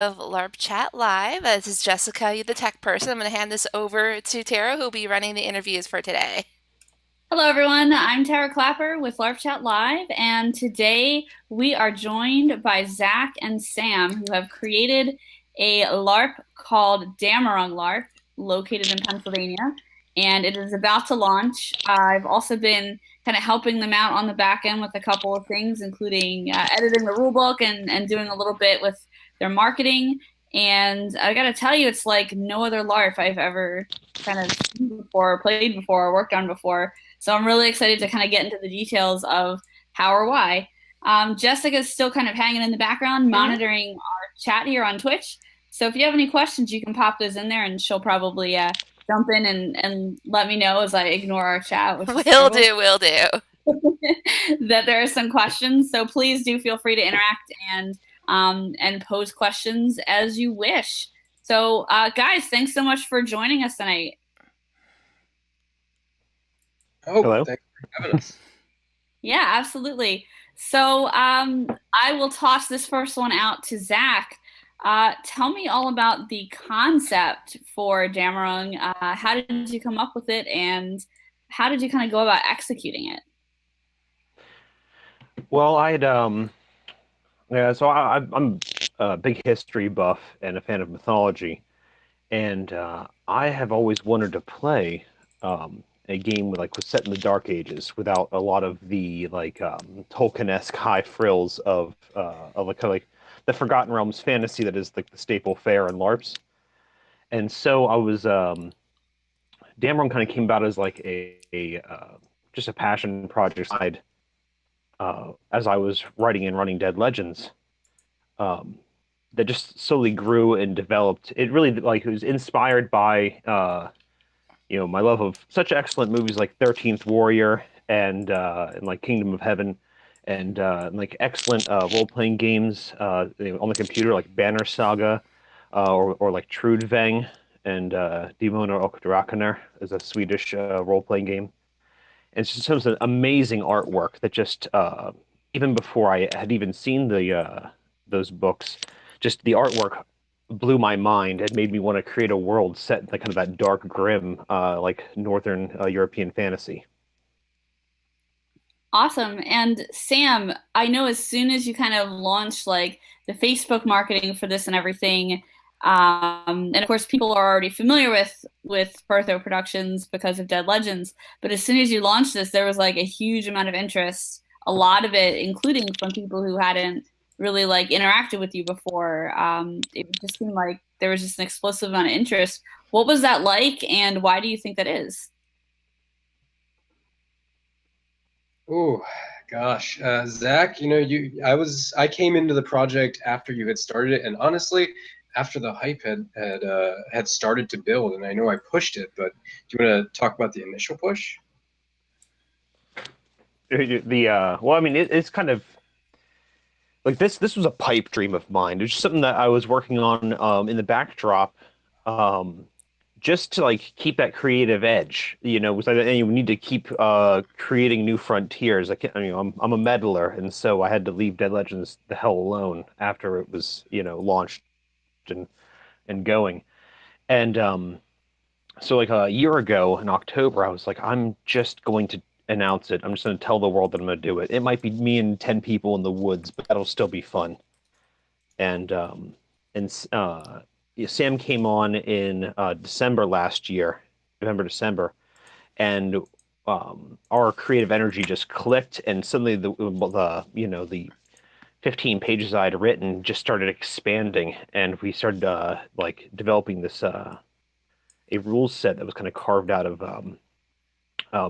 of Larp Chat Live. This is Jessica, the tech person. I'm going to hand this over to Tara, who will be running the interviews for today. Hello, everyone. I'm Tara Clapper with Larp Chat Live, and today we are joined by Zach and Sam, who have created a LARP called Dammerung LARP, located in Pennsylvania, and it is about to launch. I've also been kind of helping them out on the back end with a couple of things, including editing the rule book and doing a little bit with their marketing. And I got to tell you, it's like no other LARP I've ever kind of seen before, played before, or worked on before. So I'm really excited to kind of get into the details of how or why. Jessica's still kind of hanging in the background, Mhm. monitoring our chat here on Twitch. So if you have any questions, you can pop those in there, and she'll probably jump in and let me know as I ignore our chat, which is Will terrible, do, will do. that there are some questions. So please do feel free to interact and pose questions as you wish. So guys, thanks so much for joining us tonight. Oh, Hello. thanks for having us. Yeah, absolutely. So I will toss this first one out to Zach. Tell me all about the concept for Dammerung. How did you come up with it, and how did you kind of go about executing it? Well, I'm a big history buff and a fan of mythology, and I have always wanted to play a game was set in the Dark Ages without a lot of the Tolkien-esque high frills of like the Forgotten Realms fantasy that is like the staple fare in LARPs. And so I was Damron kind of came about as like a just a passion project side as I was writing and running Dead Legends, um, that just slowly grew and developed. It really it was inspired by my love of such excellent movies like 13th Warrior and like Kingdom of Heaven and like excellent role playing games on the computer like Banner Saga or like Trudvang and Demoner och Drakener is a Swedish role playing game. And it's just some amazing artwork that just even before I had even seen the those books, just the artwork blew my mind. It made me want to create a world set in like kind of that dark, grim, like Northern European fantasy. Awesome. And Sam, I know as soon as you kind of launched like the Facebook marketing for this and everything, and of course people are already familiar with Bertho Productions because of Dead Legends, but as soon as you launched this, there was like a huge amount of interest, a lot of it, including from people who hadn't really like interacted with you before. It just seemed like there was just an explosive amount of interest. What was that like, and why do you think that is? Oh, gosh, Zach, I came into the project after you had started it, and honestly, after the hype had started to build, and I know I pushed it, but do you want to talk about the initial push? Well, I mean, it's kind of like this was a pipe dream of mine. It was just something that I was working on in the backdrop. Um, just to like keep that creative edge, because you need to keep creating new frontiers. I'm a meddler, and so I had to leave Dead Legends the hell alone after it was launched and going. And so like a year ago in October, I was like, I'm just going to announce it. I'm just going to tell the world that I'm going to do it. It might be me and 10 people in the woods, but that'll still be fun. And yeah, Sam came on in December last year, November, December, and our creative energy just clicked, and suddenly the 15 pages I had written just started expanding, and we started like developing this a rules set that was kind of carved out of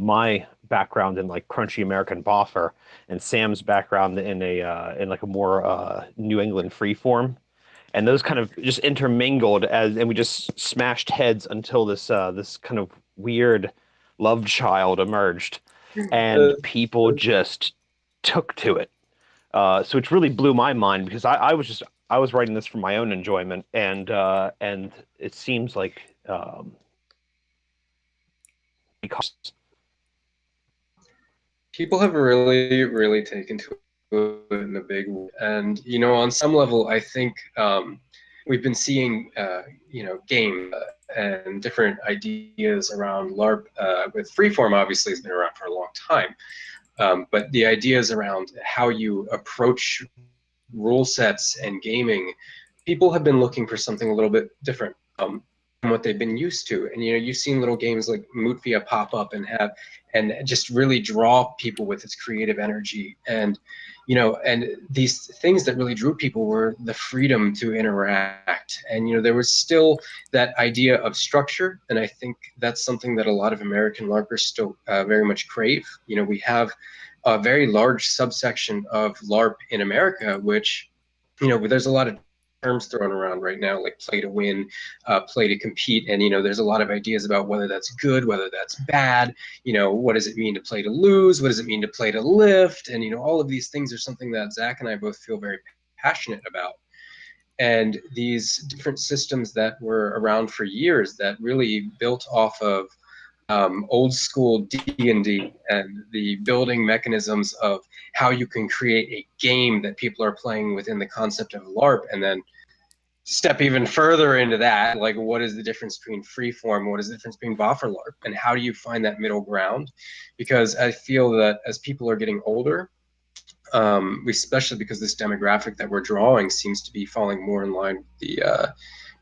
my background in like crunchy American boffer, and Sam's background in like a more New England freeform, and those kind of just intermingled and we just smashed heads until this kind of weird love child emerged, and Uh, people just took to it. So it really blew my mind because I was writing this for my own enjoyment, and it seems like because People have really, really taken to it in a big way. And, on some level, I think, we've been seeing game and different ideas around LARP. With freeform, obviously, has been around for a long time, but the ideas around how you approach rule sets and gaming, people have been looking for something a little bit different from what they've been used to. And you've seen little games like Mutvia pop up and just really draw people with its creative energy. And and these things that really drew people were the freedom to interact. And there was still that idea of structure, and I think that's something that a lot of American LARPers still very much crave. We have a very large subsection of LARP in America, which, there's a lot of terms thrown around right now, like play to win, play to compete. And, there's a lot of ideas about whether that's good, whether that's bad. What does it mean to play to lose? What does it mean to play to lift? And, all of these things are something that Zach and I both feel very passionate about. And these different systems that were around for years that really built off of old school D&D and the building mechanisms of how you can create a game that people are playing within the concept of LARP, and then step even further into that, like what is the difference between freeform, what is the difference between boffer LARP, and how do you find that middle ground? Because I feel that as people are getting older, especially because this demographic that we're drawing seems to be falling more in line with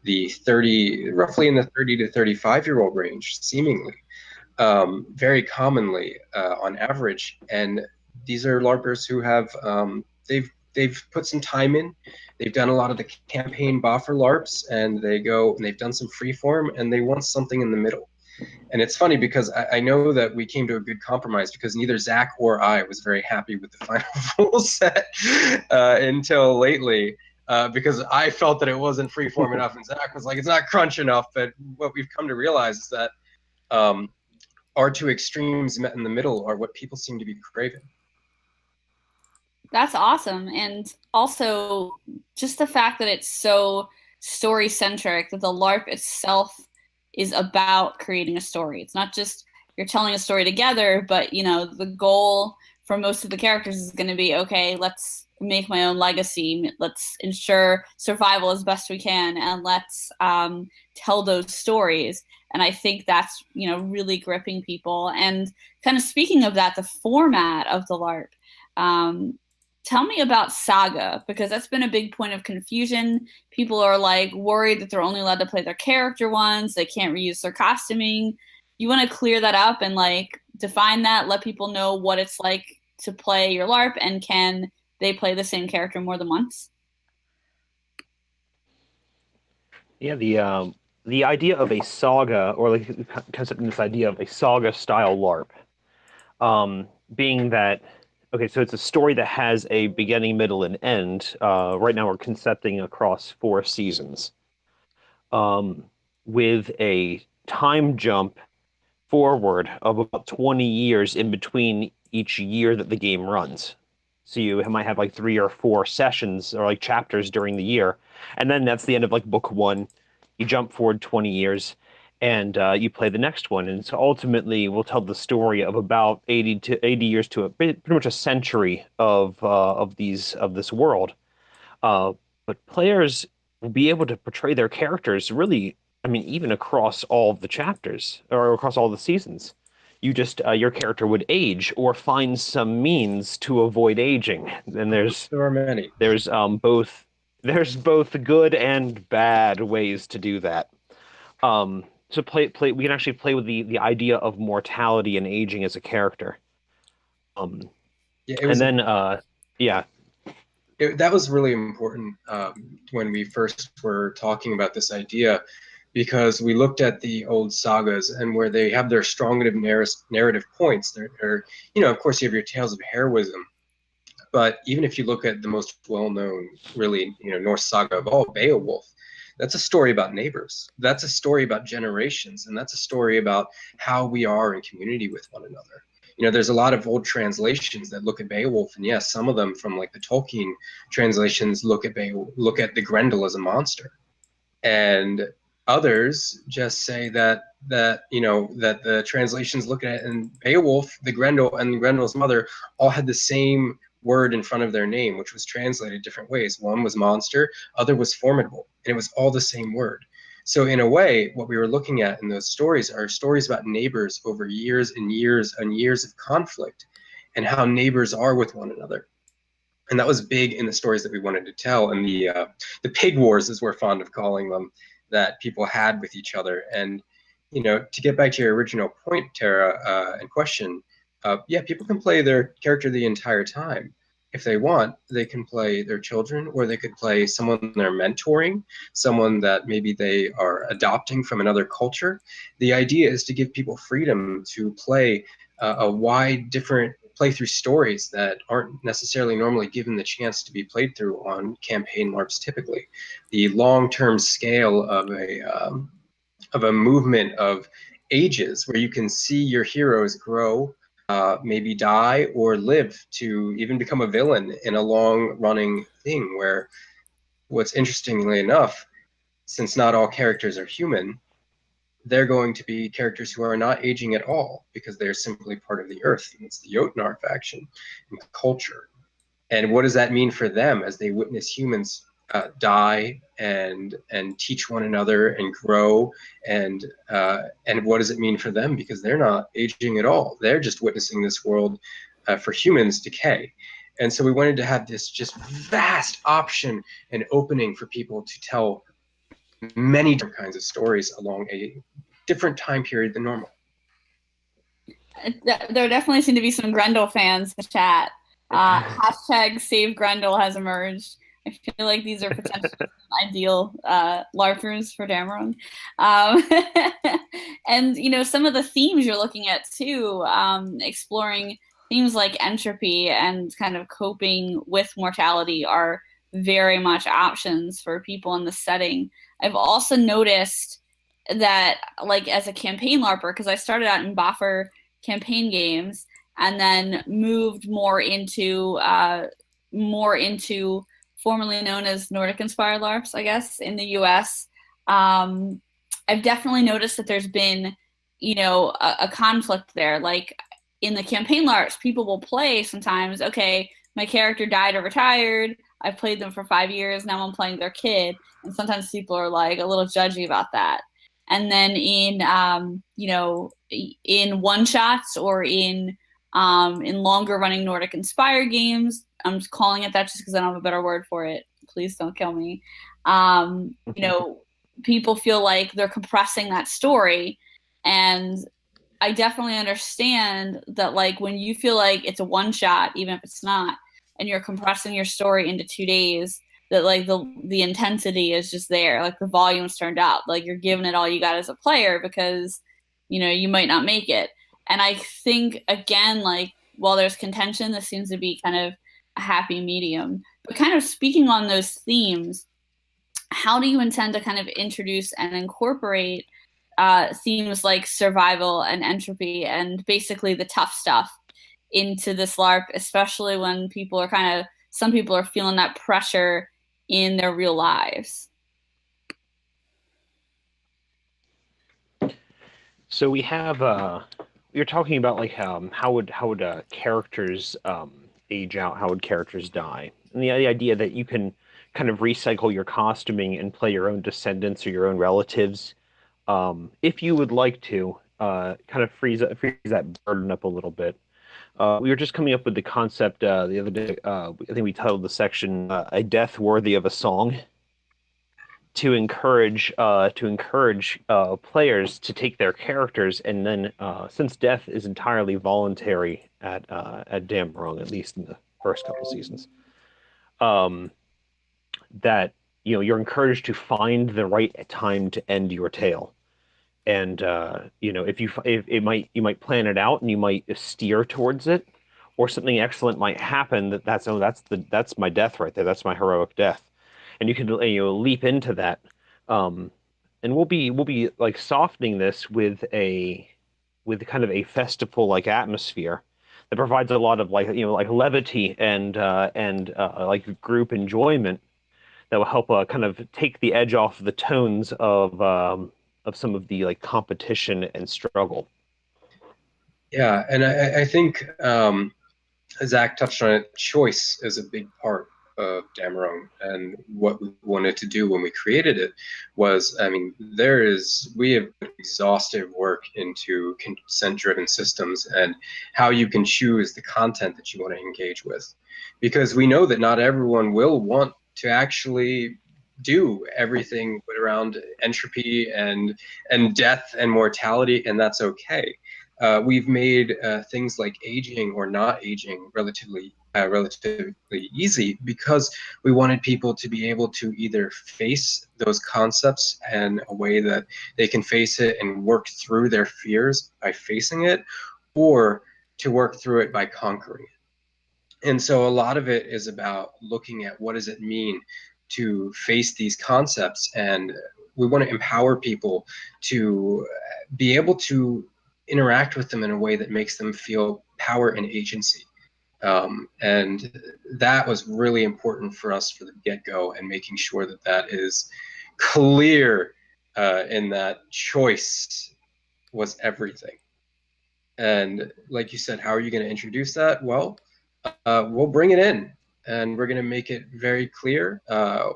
the 30, roughly in the 30 to 35-year-old range, seemingly. Very commonly on average, and these are LARPers who have they've put some time in. They've done a lot of the campaign boffer LARPs, and they've done some freeform, and they want something in the middle. And it's funny because I know that we came to a good compromise, because neither Zach or I was very happy with the final rule set until lately. Because I felt that it wasn't freeform enough, and Zach was like, it's not crunch enough. But what we've come to realize is that our two extremes met in the middle are what people seem to be craving. That's awesome. And also just the fact that it's so story centric, that the LARP itself is about creating a story. It's not just you're telling a story together, but the goal for most of the characters is going to be, okay, let's make my own legacy. Let's ensure survival as best we can, and let's tell those stories. And I think that's, really gripping people. And kind of speaking of that, the format of the LARP, tell me about Saga, because that's been a big point of confusion. People are worried that they're only allowed to play their character once. They can't reuse their costuming. You want to clear that up and define that, let people know what it's like to play your LARP, and can they play the same character more than once? Yeah, the idea of a saga, or the concept in this idea of a saga style LARP, being that, okay, so it's a story that has a beginning, middle, and end. Right now we're concepting across 4 seasons, with a time jump forward of about 20 years in between each year that the game runs. So you might have 3 or 4 sessions or chapters during the year, and then that's the end of book 1. You jump forward 20 years, and you play the next one. And so ultimately, we'll tell the story of about 80 years to pretty much a century of this world. But players will be able to portray their characters really, even across all of the chapters or across all the seasons. You just your character would age or find some means to avoid aging. And there are many. There's both good and bad ways to do that. So we can actually play with the idea of mortality and aging as a character. That was really important when we first were talking about this idea, because we looked at the old sagas and where they have their strong narrative points. They're of course, you have your tales of heroism, but even if you look at the most well-known, really, Norse saga of all, Beowulf, that's a story about neighbors. That's a story about generations, and that's a story about how we are in community with one another. There's a lot of old translations that look at Beowulf, and yes, some of them from the Tolkien translations look at the Grendel as a monster, and others just say that the translations look at it, and Beowulf, the Grendel, and Grendel's mother all had the same word in front of their name, which was translated different ways. One was monster, other was formidable. and it was all the same word. So in a way, what we were looking at in those stories are stories about neighbors over years and years and years of conflict, and how neighbors are with one another. And that was big in the stories that we wanted to tell, and the pig wars, as we're fond of calling them, that people had with each other. And to get back to your original point, Tara, and question, yeah, people can play their character the entire time. If they want, they can play their children, or they could play someone they're mentoring, someone that maybe they are adopting from another culture. The idea is to give people freedom to play a wide different playthrough stories that aren't necessarily normally given the chance to be played through on campaign LARPs typically. The long-term scale of a movement of ages where you can see your heroes grow, maybe die or live to even become a villain in a long-running thing, where what's interestingly enough, since not all characters are human, they're going to be characters who are not aging at all because they're simply part of the earth. And it's the Jotnar faction and culture. And what does that mean for them as they witness humans die and teach one another and grow, and what does it mean for them, because they're not aging at all. They're just witnessing this world for humans decay. And so we wanted to have this just vast option and opening for people to tell many different kinds of stories along a different time period than normal. There definitely seem to be some Grendel fans in the chat. Hashtag Save Grendel has emerged. I feel like these are potentially ideal LARPers for Dammerung. And, some of the themes you're looking at, too, exploring themes like entropy and kind of coping with mortality are very much options for people in the setting. I've also noticed that, like, as a campaign LARPer, because I started out in Boffer campaign games and then moved more into formerly known as Nordic inspired LARPs, I guess, in the US. I've definitely noticed that there's been, a conflict there. Like in the campaign LARPs, people will play sometimes, okay, my character died or retired. I've played them for 5 years. Now I'm playing their kid. And sometimes people are like a little judgy about that. And then in one shots or in longer running Nordic inspired games, I'm just calling it that just because I don't have a better word for it. Please don't kill me. People feel like they're compressing that story, and I definitely understand that. Like when you feel like it's a one shot, even if it's not, and you're compressing your story into 2 days, that like the intensity is just there, like the volume's turned up, like you're giving it all you got as a player because you might not make it. And I think again, like while there's contention, this seems to be kind of a happy medium. But kind of speaking on those themes, how do you intend to kind of introduce and incorporate themes like survival and entropy and basically the tough stuff into this LARP, especially when some people are feeling that pressure in their real lives? So we have you're talking about like how would characters age out, how would characters die, and the idea that you can kind of recycle your costuming and play your own descendants or your own relatives, if you would like to kind of freeze that burden up a little bit. We were just coming up with the concept the other day. I think we titled the section "A Death Worthy of a Song," to encourage players to take their characters, and then since death is entirely voluntary at Dammerung, at least in the first couple seasons, that you're encouraged to find the right time to end your tale. And if you might plan it out and you might steer towards it, or something excellent might happen that's my death right there, that's my heroic death, and you can leap into that, and we'll be like softening this with kind of a festival like atmosphere that provides a lot of like levity and like group enjoyment that will help kind of take the edge off the tones of some of the like competition and struggle. Yeah, and I think Zach touched on it. Choice is a big part Dammerung, and what we wanted to do when we created it was, I mean, we have exhaustive work into consent-driven systems and how you can choose the content that you want to engage with, because we know that not everyone will want to actually do everything around entropy and death and mortality, and that's okay. We've made things like aging or not aging relatively easy because we wanted people to be able to either face those concepts in a way that they can face it and work through their fears by facing it, or to work through it by conquering it. And so a lot of it is about looking at what does it mean to face these concepts, and we want to empower people to be able to interact with them in a way that makes them feel power and agency. And that was really important for us for the get-go, and making sure that that is clear, in that choice was everything. And like you said, how are you going to introduce that? Well, we'll bring it in, and we're going to make it very clear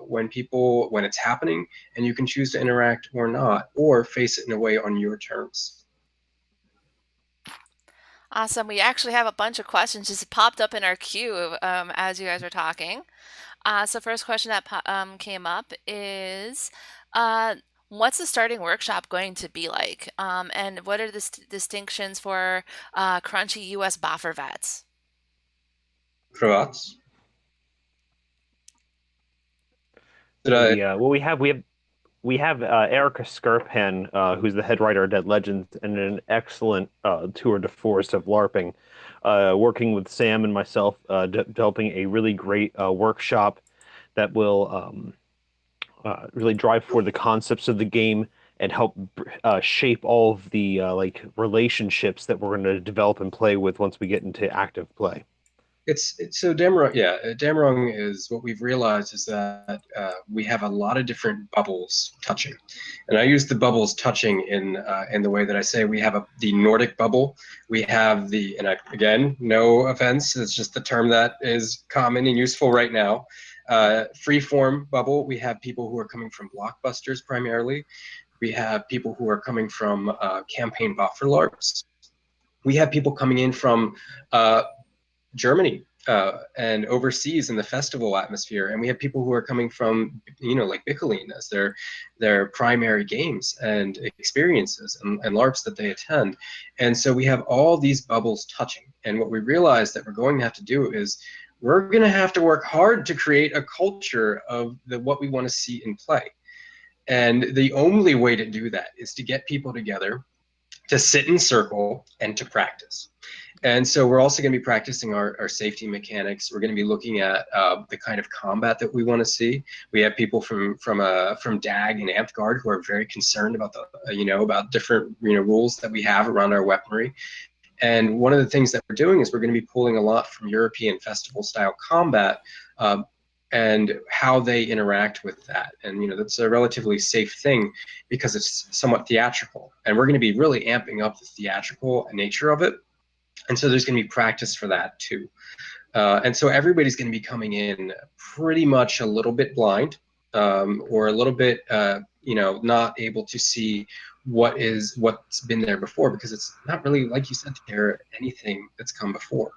when it's happening, and you can choose to interact or not, or face it in a way on your terms. Awesome. We actually have a bunch of questions just popped up in our queue as you guys were talking. So first question that came up is, uh, what's the starting workshop going to be like? And what are the distinctions for crunchy US boffer vets? Croats. Did I? We have Erica Skirpan, who's the head writer of Dead Legends and an excellent tour de force of LARPing, working with Sam and myself, developing a really great workshop that will really drive forward the concepts of the game and help shape all of the like relationships that we're going to develop and play with once we get into active play. It's so Dammerung. Yeah, Dammerung is what we've realized is that we have a lot of different bubbles touching, and I use the bubbles touching in the way that I say we have the Nordic bubble. We have again, no offense, it's just the term that is common and useful right now. Freeform bubble. We have people who are coming from blockbusters primarily. We have people who are coming from campaign buffer LARPs. We have people coming in from Germany and overseas in the festival atmosphere, and we have people who are coming from, like Bickeline as their primary games and experiences and LARPs that they attend. And so we have all these bubbles touching, and what we realize that we're going to have to do is we're going to have to work hard to create a culture of what we want to see in play. And the only way to do that is to get people together, to sit in circle, and to practice. And so we're also going to be practicing our safety mechanics. We're going to be looking at the kind of combat that we want to see. We have people from DAG and Amped Guard who are very concerned about about different rules that we have around our weaponry. And one of the things that we're doing is we're going to be pulling a lot from European festival style combat, and how they interact with that. And that's a relatively safe thing because it's somewhat theatrical, and we're going to be really amping up the theatrical nature of it. And so there's going to be practice for that too. And so everybody's going to be coming in pretty much a little bit blind, or a little bit, not able to see what's been there before, because it's not really, like you said, Tara, anything that's come before.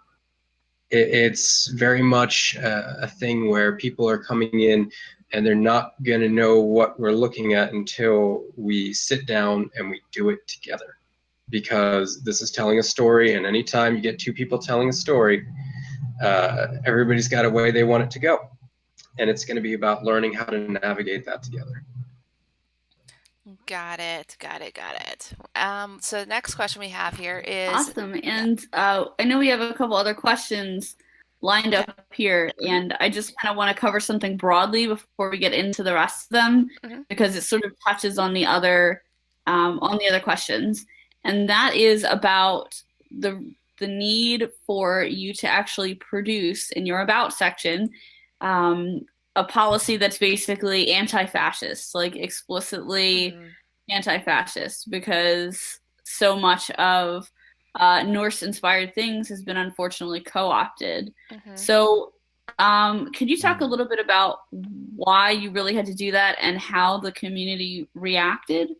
It's very much a thing where people are coming in and they're not going to know what we're looking at until we sit down and we do it together. Because this is telling a story, and anytime you get two people telling a story, everybody's got a way they want it to go. And it's going to be about learning how to navigate that together. Got it. So the next question we have here is... Awesome. And I know we have a couple other questions lined up here, and I just kind of want to cover something broadly before we get into the rest of them, because it sort of touches on the other questions. And that is about the need for you to actually produce in your about section a policy that's basically anti-fascist, like explicitly anti-fascist, because so much of Norse-inspired things has been unfortunately co-opted. So Could you talk a little bit about why you really had to do that and how the community reacted?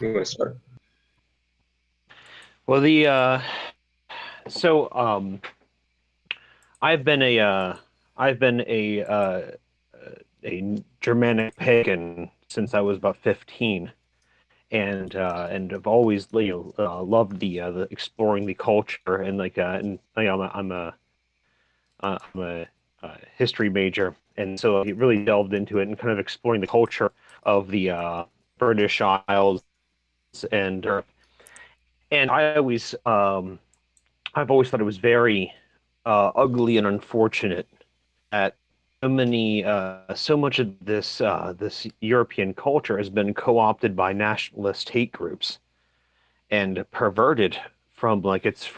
You want to start? Well, so I've been a Germanic pagan since I was about 15, and I've always loved the exploring the culture, and I'm a history major, and so I really delved into it and kind of exploring the culture of the British Isles and and I've always thought it was very ugly and unfortunate that so much of this European culture has been co-opted by nationalist hate groups and perverted from its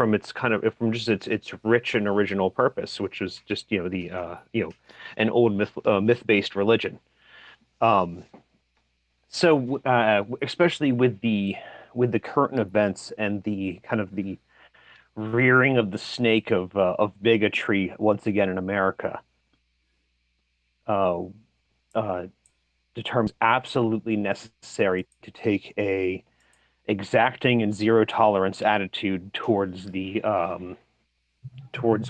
rich and original purpose, which was just an old myth-based religion. Um, especially with the current events and the kind of the rearing of the snake of bigotry once again in America, uh, uh, determines absolutely necessary to take a exacting and zero tolerance attitude towards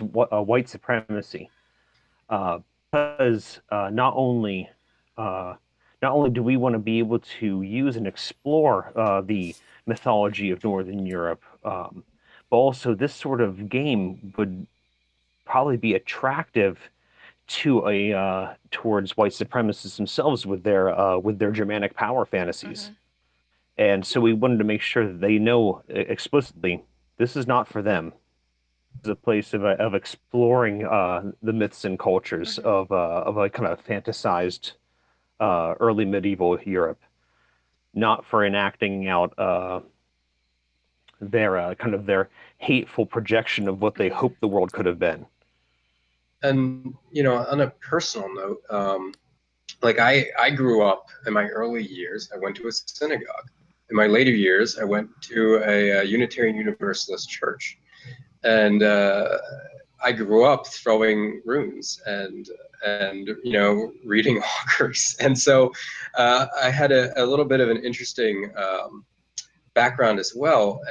white supremacy, because not only do we want to be able to use and explore the mythology of Northern Europe, but also this sort of game would probably be attractive to a towards white supremacists themselves with their Germanic power fantasies. Mm-hmm. And so we wanted to make sure that they know explicitly this is not for them. It's a place of exploring the myths and cultures Mm-hmm. of a kind of fantasized early medieval Europe, not for enacting out their hateful projection of what they Mm-hmm. hope the world could have been. And on a personal note, like I grew up in my early years. I went to a synagogue. In my later years, I went to a Unitarian Universalist church, and I grew up throwing runes and reading auguries, and so I had a little bit of an interesting background as well.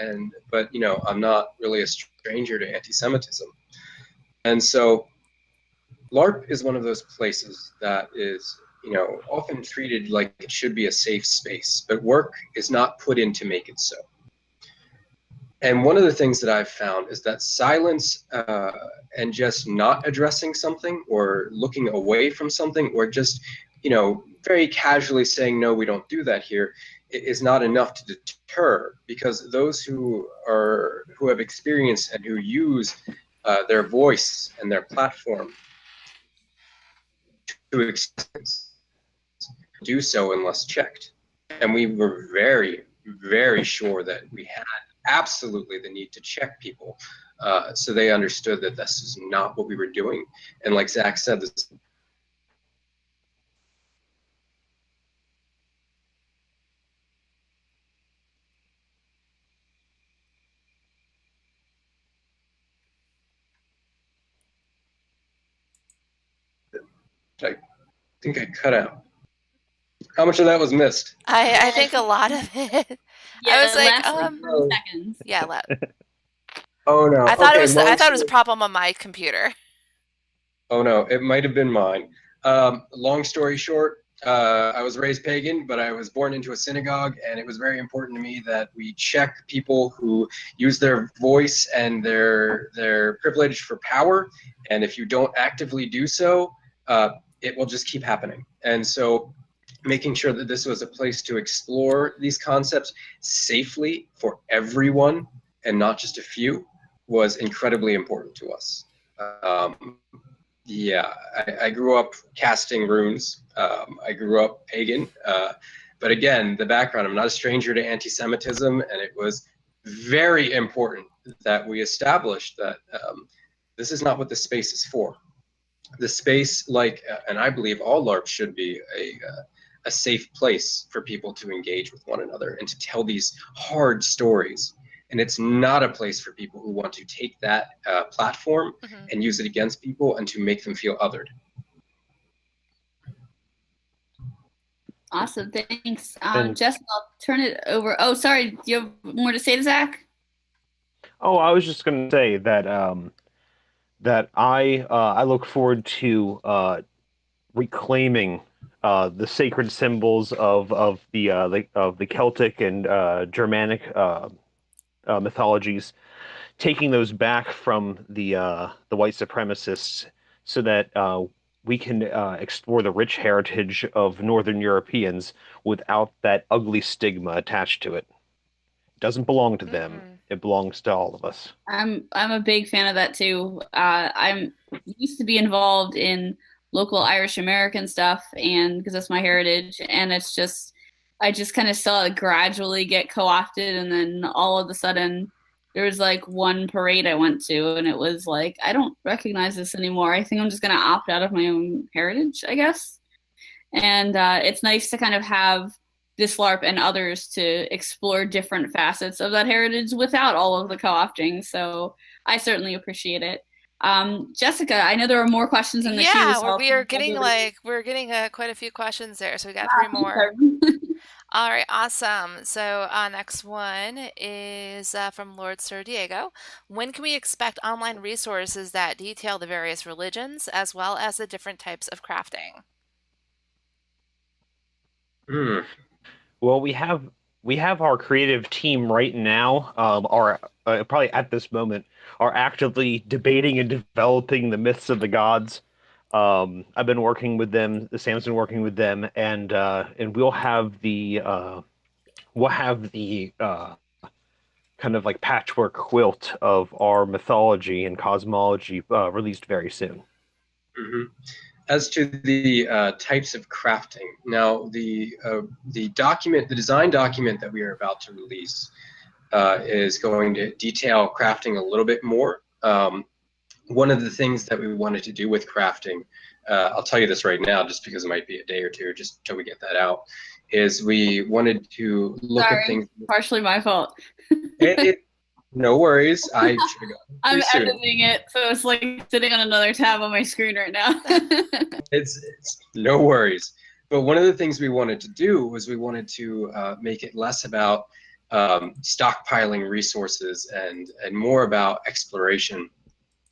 But I'm not really a stranger to anti-Semitism, and so LARP is one of those places that is, often treated like it should be a safe space, but work is not put in to make it so. And one of the things that I've found is that silence and just not addressing something or looking away from something or just, very casually saying, no, we don't do that here, is not enough to deter, because those who have experienced and who use their voice and their platform to experience do so unless checked. And we were very, very sure that we had absolutely the need to check people, so they understood that this is not what we were doing. And like Zach said, this. I think I cut out. How much of that was missed? I think a lot of it. I was Yeah, like, last like 30 Oh, seconds. yeah, oh no. Okay, I long thought it was a story. problem on my computer. Oh no, it might have been mine. Long story short, I was raised pagan, but I was born into a synagogue, and it was very important to me that we check people who use their voice and their privilege for power. And if you don't actively do so, it will just keep happening. And so, making sure that this was a place to explore these concepts safely for everyone and not just a few was incredibly important to us. Um, yeah, I grew up casting runes. I grew up pagan. But again, the background, I'm not a stranger to anti-Semitism, and it was very important that we established that this is not what the space is for. The space, and I believe all LARP should be a safe place for people to engage with one another and to tell these hard stories. and it's not a place for people who want to take that platform Mhm. and use it against people and to make them feel othered. Awesome, thanks. And Jess, I'll turn it over. Oh, sorry, do you have more to say to Zach? oh, I was just going to say that that I look forward to reclaiming the sacred symbols of the Celtic and Germanic mythologies, taking those back from the white supremacists, so that we can explore the rich heritage of Northern Europeans without that ugly stigma attached to it. It doesn't belong to them. Mm. It belongs to all of us. I'm a big fan of that too. I'm used to be involved in local Irish American stuff, and because that's my heritage, and it's just I just kind of saw it gradually get co-opted, and then all of a sudden there was like one parade I went to, and it was like I don't recognize this anymore. I think I'm just gonna opt out of my own heritage, I guess. And it's nice to kind of have this LARP and others to explore different facets of that heritage without all of the co-opting. So I certainly appreciate it. Jessica, I know there are more questions in the queue, Yeah, so I'll we turn are it back getting over to you. quite a few questions there, so we got three more. All right, awesome. So, next one is from Lord Sir Diego. When can we expect online resources that detail the various religions as well as the different types of crafting? Hmm. Well, we have our creative team right now, are probably at this moment are actively debating and developing the myths of the gods. I've been working with them. Sam's been working with them, and we'll have the kind of like patchwork quilt of our mythology and cosmology released very soon. Hmm. As to the types of crafting, now the document, the design document that we are about to release, is going to detail crafting a little bit more. One of the things that we wanted to do with crafting, I'll tell you this right now, just because it might be a day or two, just until we get that out, is we wanted to look at Sorry, things. partially my fault. It no worries. I should have gone too I'm soon. editing it, so it's like sitting on another tab on my screen right now. It's no worries. But one of the things we wanted to do was we wanted to make it less about stockpiling resources and more about exploration.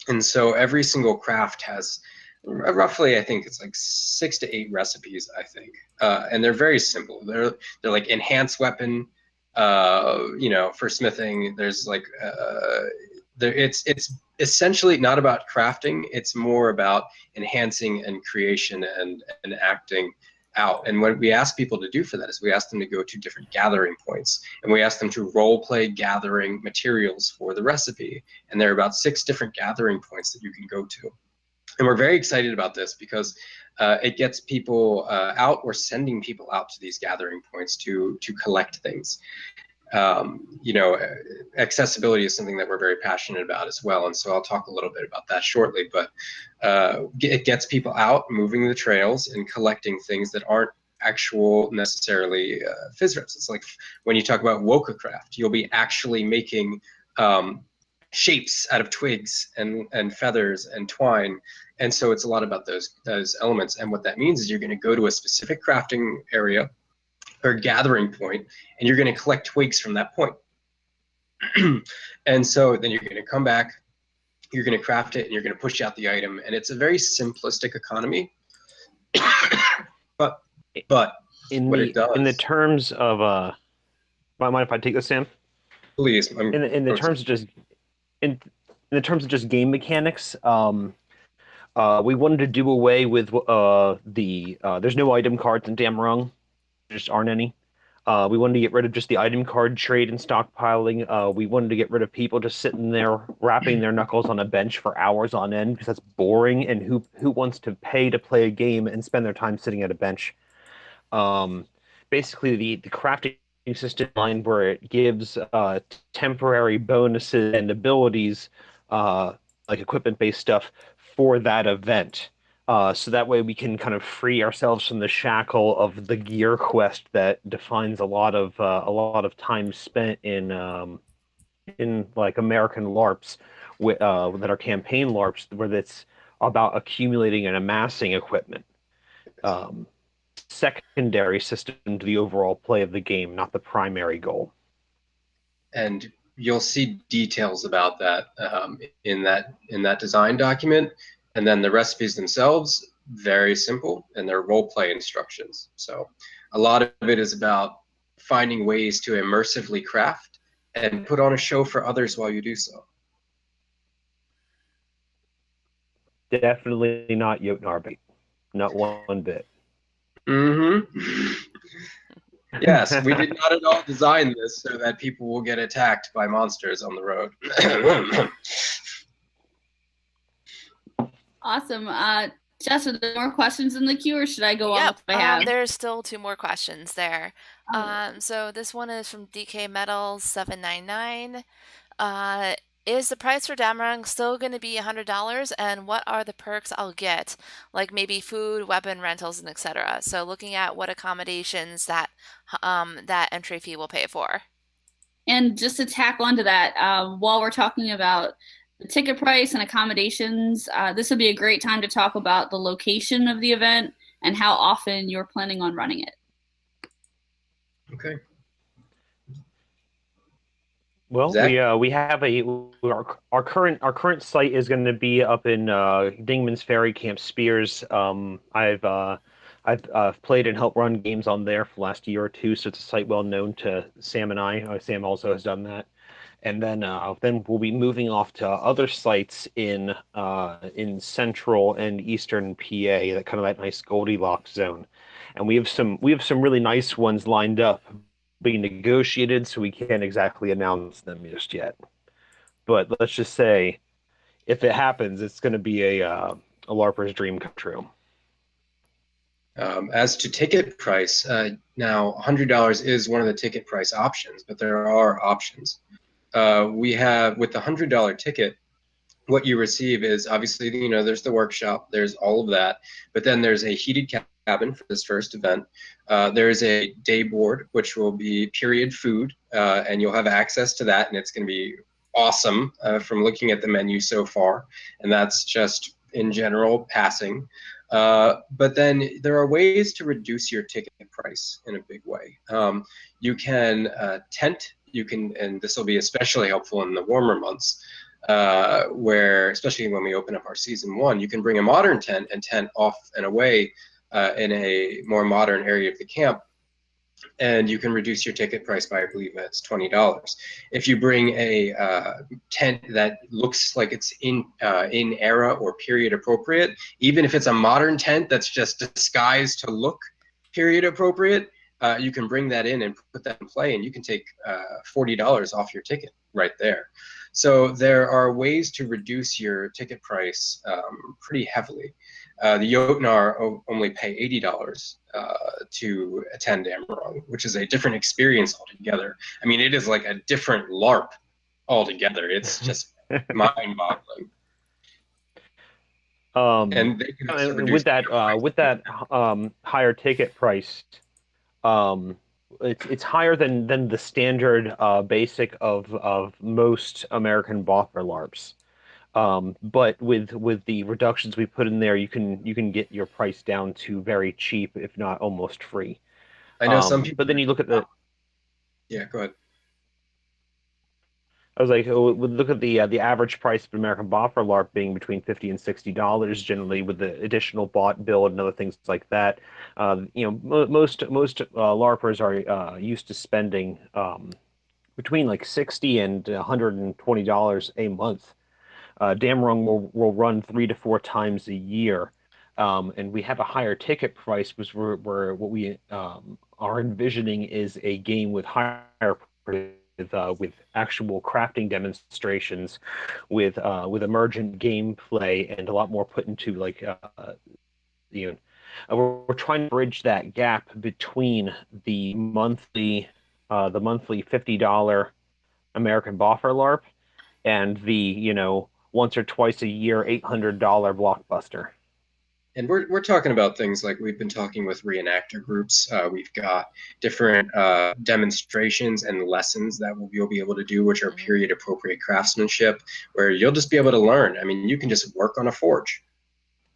And so every single craft has roughly, I think it's like 6 to 8 recipes, I think, and they're very simple. They're like enhanced weapon, for smithing. There's like it's essentially not about crafting. It's more about enhancing and creation and acting out. And what we ask people to do for that is we ask them to go to different gathering points, and we ask them to role play gathering materials for the recipe. And there are about 6 different gathering points that you can go to. And we're very excited about this because it gets people out. We're sending people out to these gathering points to collect things. Accessibility is something that we're very passionate about as well. And so I'll talk a little bit about that shortly, but it gets people out, moving the trails and collecting things that aren't actual necessarily FISRIPs. It's like when you talk about Wokacraft, you'll be actually making shapes out of twigs and feathers and twine. And so it's a lot about those elements. And what that means is you're going to go to a specific crafting area or gathering point, and you're going to collect twigs from that point. And so then you're going to come back, you're going to craft it, and you're going to push out the item. And it's a very simplistic economy. but what it does, In the terms of mind if I take this, Sam? please, In the terms of just in the terms of just game mechanics, we wanted to do away with there's no item cards in Dammerung. There just aren't any. We wanted to get rid of just the item card trade and stockpiling. We wanted to get rid of people just sitting there rapping their knuckles on a bench for hours on end, because that's boring. And who wants to pay to play a game and spend their time sitting at a bench? Um, Basically, the crafting system line, where it gives temporary bonuses and abilities, like equipment-based stuff, for that event. So that way we can kind of free ourselves from the shackle of the gear quest that defines a lot of time spent in like American LARPs that are campaign LARPs where that's about accumulating and amassing equipment. Um, Secondary system to the overall play of the game, not the primary goal. And you'll see details about that in that design document. And then the recipes themselves, very simple, and they're role play instructions. So a lot of it is about finding ways to immersively craft and put on a show for others while you do so. Definitely not Jotnar bait, not one bit. Mm-hmm. Yes, we did not at all design this so that people will get attacked by monsters on the road. Awesome. Jess, are there more questions in the queue, or should I go on Yep. with what I have? There's still two more questions there. Um, So this one is from DK Metals 799. Uh, is the price for Dammerung still going to be $100? And what are the perks I'll get? Like maybe food, weapon rentals, and etc. So looking at what accommodations that entry fee will pay for. and just to tack onto that, while we're talking about the ticket price and accommodations, this would be a great time to talk about the location of the event and how often you're planning on running it. Okay. Well, Zach? we have our current site is going to be up in Dingman's Ferry, Camp Spears. I've played and helped run games on there for the last year or two, so it's a site well known to Sam and I. Sam also has done that, and then we'll be moving off to other sites in central and eastern PA, that kind of that nice Goldilocks zone, and we have some really nice ones lined up being negotiated, so we can't exactly announce them just yet. But let's just say, if it happens, it's going to be a LARPer's dream come true. As to ticket price, now $100 is one of the ticket price options, but there are options. We have, with the $100 ticket, what you receive is obviously, there's the workshop, there's all of that, but then there's a heated cabin for this first event. There's a day board, which will be period food, and you'll have access to that, and it's going to be awesome from looking at the menu so far, and that's just in general passing. But then there are ways to reduce your ticket price in a big way. You can tent, and this will be especially helpful in the warmer months, where, especially when we open up our season 1, you can bring a modern tent and tent off and away in a more modern area of the camp, and you can reduce your ticket price by, I believe it's $20. If you bring a tent that looks like it's in era or period appropriate, even if it's a modern tent that's just disguised to look period appropriate, you can bring that in and put that in play, and you can take $40 off your ticket right there. So there are ways to reduce your ticket price pretty heavily. The Jotnar only pay $80 to attend Dammerung, which is a different experience altogether. I mean, it is like a different LARP altogether. It's just mind-boggling. And they can also And reduce with that higher ticket price, it's higher than the standard basic of most American boffer LARPs. But with the reductions we put in there, you can get your price down to very cheap, if not almost free. I know some people. But then you look at Yeah, go ahead. I was like, oh, look at the average price of an American boffer LARP being between $50 and $60, generally, with the additional bot build and other things like that. Most LARPers are used to spending between like $60 and $120 a month. Damrung will run 3 to 4 times a year, and we have a higher ticket price, which what we are envisioning is a game with higher with actual crafting demonstrations, with emergent gameplay, and a lot more put into like you know we're trying to bridge that gap between the monthly $50 American boffer LARP and the once or twice a year $800 blockbuster. And we're talking about things like we've been talking with reenactor groups. We've got different demonstrations and lessons that you'll be able to do, which are period appropriate craftsmanship, where you'll just be able to learn. I mean, you can just work on a forge.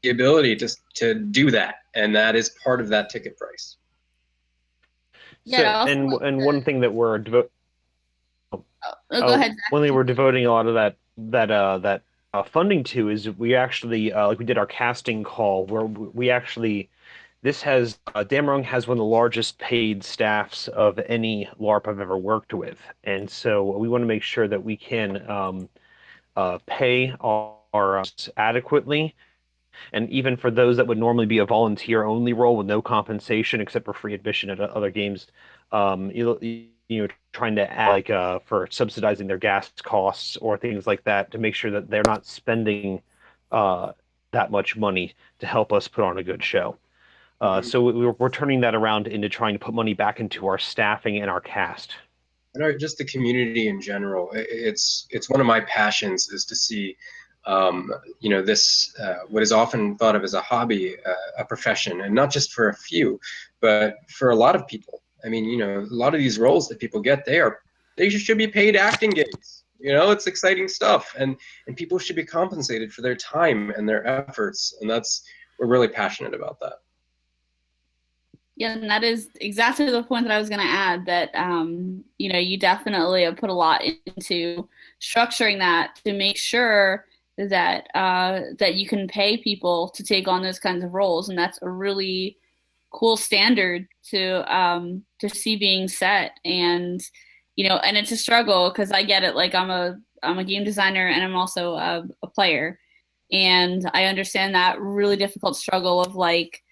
The ability to do that, and that is part of that ticket price. Yeah, So, also and one thing that we're go ahead, one thing Zach. we're devoting a lot of that funding to is we actually like we did our casting call where we actually this has Dammerung has one of the largest paid staffs of any LARP I've ever worked with, and so we want to make sure that we can pay our adequately, and even for those that would normally be a volunteer only role with no compensation except for free admission at other games, trying to add like for subsidizing their gas costs or things like that to make sure that they're not spending uh, that much money to help us put on a good show. So we're turning that around into trying to put money back into our staffing and our cast. Just the community in general. It's one of my passions is to see, this what is often thought of as a hobby, a profession, and not just for a few, but for a lot of people. I mean, a lot of these roles that people get, they should be paid acting gigs. It's exciting stuff, and people should be compensated for their time and their efforts, and we're really passionate about that. Yeah, and that is exactly the point that I was going to add, that you definitely have put a lot into structuring that to make sure that that you can pay people to take on those kinds of roles, and that's a really cool standard to see being set. And and it's a struggle because I get it. Like I'm a game designer and I'm also a player, and I understand that really difficult struggle of like,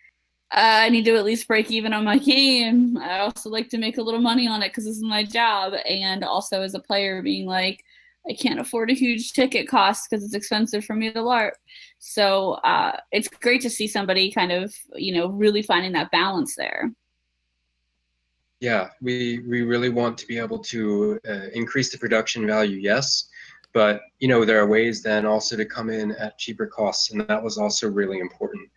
I need to at least break even on my game. I also like to make a little money on it because this is my job. And also as a player being like, I can't afford a huge ticket cost because it's expensive for me to LARP. So it's great to see somebody kind of, really finding that balance there. Yeah, we really want to be able to increase the production value, yes, but there are ways then also to come in at cheaper costs, and that was also really important.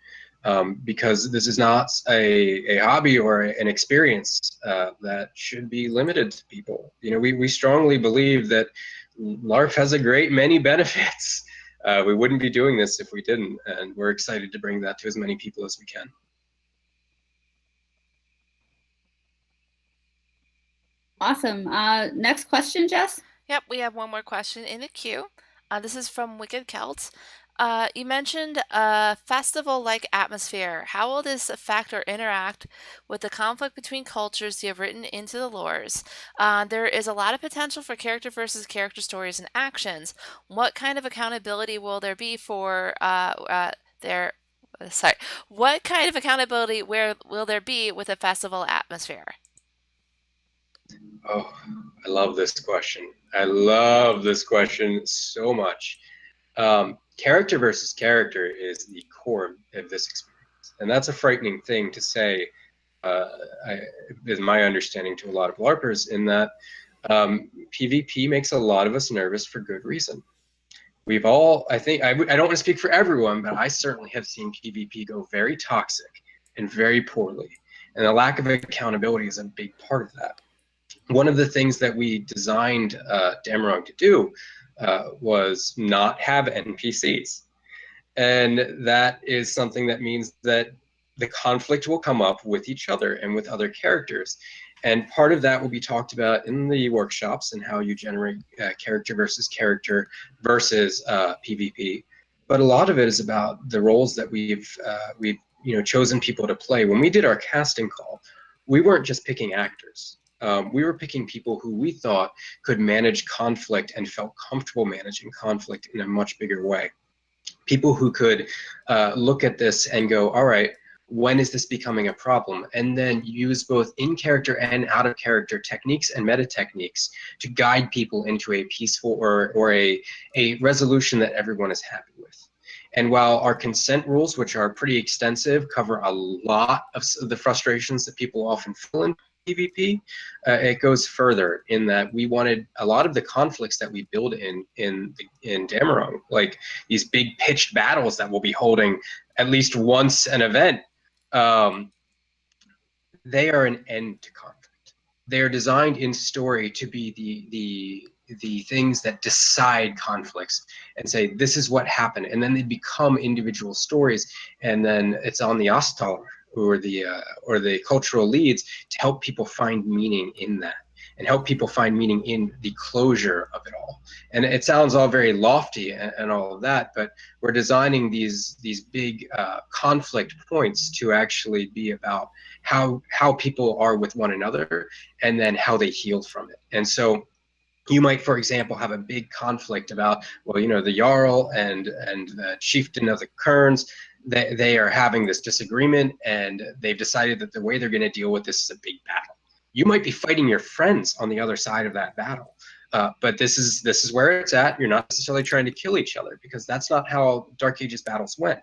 Because this is not a hobby or an experience that should be limited to people. We strongly believe that LARP has a great many benefits. We wouldn't be doing this if we didn't, and we're excited to bring that to as many people as we can. Awesome. Next question, Jess? Yep, we have one more question in the queue. This is from Wicked Celts. You mentioned a festival-like atmosphere. How will this affect or interact with the conflict between cultures you have written into the lores? There is a lot of potential for character versus character stories and actions. What kind of accountability will there be for their? Sorry. What kind of accountability will there be with a festival atmosphere? Oh, I love this question. I love this question so much. Character versus character is the core of this experience, and that's a frightening thing to say. Is my understanding to a lot of LARPers in that PvP makes a lot of us nervous for good reason. We've all, I think, I don't want to speak for everyone, but I certainly have seen PvP go very toxic and very poorly, and the lack of accountability is a big part of that. One of the things that we designed Dammerung to do was not have NPCs. And that is something that means that the conflict will come up with each other and with other characters. And part of that will be talked about in the workshops and how you generate character versus PvP. But a lot of it is about the roles that we've chosen people to play. When we did our casting call, we weren't just picking actors. We were picking people who we thought could manage conflict and felt comfortable managing conflict in a much bigger way. People who could look at this and go, all right, when is this becoming a problem? And then use both in-character and out-of-character techniques and meta techniques to guide people into a peaceful or a resolution that everyone is happy with. And while our consent rules, which are pretty extensive, cover a lot of the frustrations that people often feel in PvP, it goes further in that we wanted a lot of the conflicts that we build in Dammerung, like these big pitched battles that we'll be holding at least once an event, they are an end to conflict. They are designed in story to be the things that decide conflicts and say this is what happened, and then they become individual stories, and then it's on the Ostal or the cultural leads to help people find meaning in that and help people find meaning in the closure of it all. And it sounds all very lofty and all of that, but we're designing these big conflict points to actually be about how people are with one another and then how they heal from it. And so you might, for example, have a big conflict about, well, the Jarl and the chieftain of the Kerns, they are having this disagreement, and they've decided that the way they're going to deal with this is a big battle. You might be fighting your friends on the other side of that battle, but this is where it's at. You're not necessarily trying to kill each other, because that's not how Dark Ages battles went.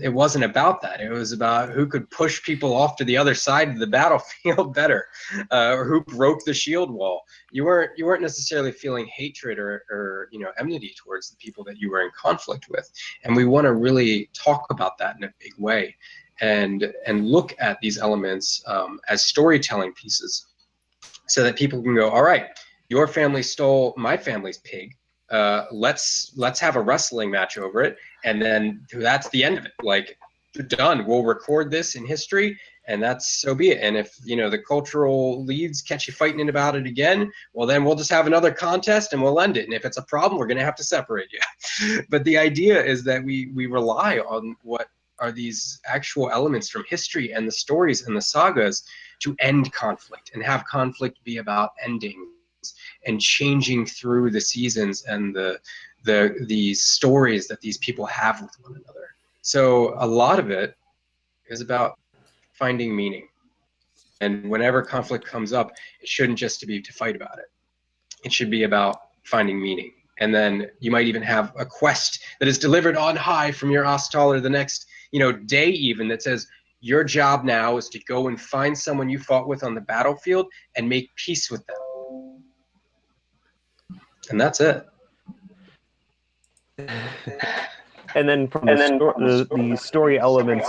It wasn't about that. It was about who could push people off to the other side of the battlefield better, or who broke the shield wall. You weren't necessarily feeling hatred or enmity towards the people that you were in conflict with. And we want to really talk about that in a big way, and look at these elements as storytelling pieces, so that people can go, all right, your family stole my family's pig. Let's have a wrestling match over it, and then that's the end of it. Like, done. We'll record this in history, and that's so be it. And if the cultural leads catch you fighting about it again, well, then we'll just have another contest and we'll end it. And if it's a problem, we're going to have to separate you. But the idea is that we rely on what are these actual elements from history and the stories and the sagas to end conflict, and have conflict be about ending and changing through the seasons and the stories that these people have with one another. So a lot of it is about finding meaning. And whenever conflict comes up, it shouldn't just be to fight about it. It should be about finding meaning. And then you might even have a quest that is delivered on high from your Ostaller the next day, even, that says, your job now is to go and find someone you fought with on the battlefield and make peace with them. And that's it. And then from the story elements,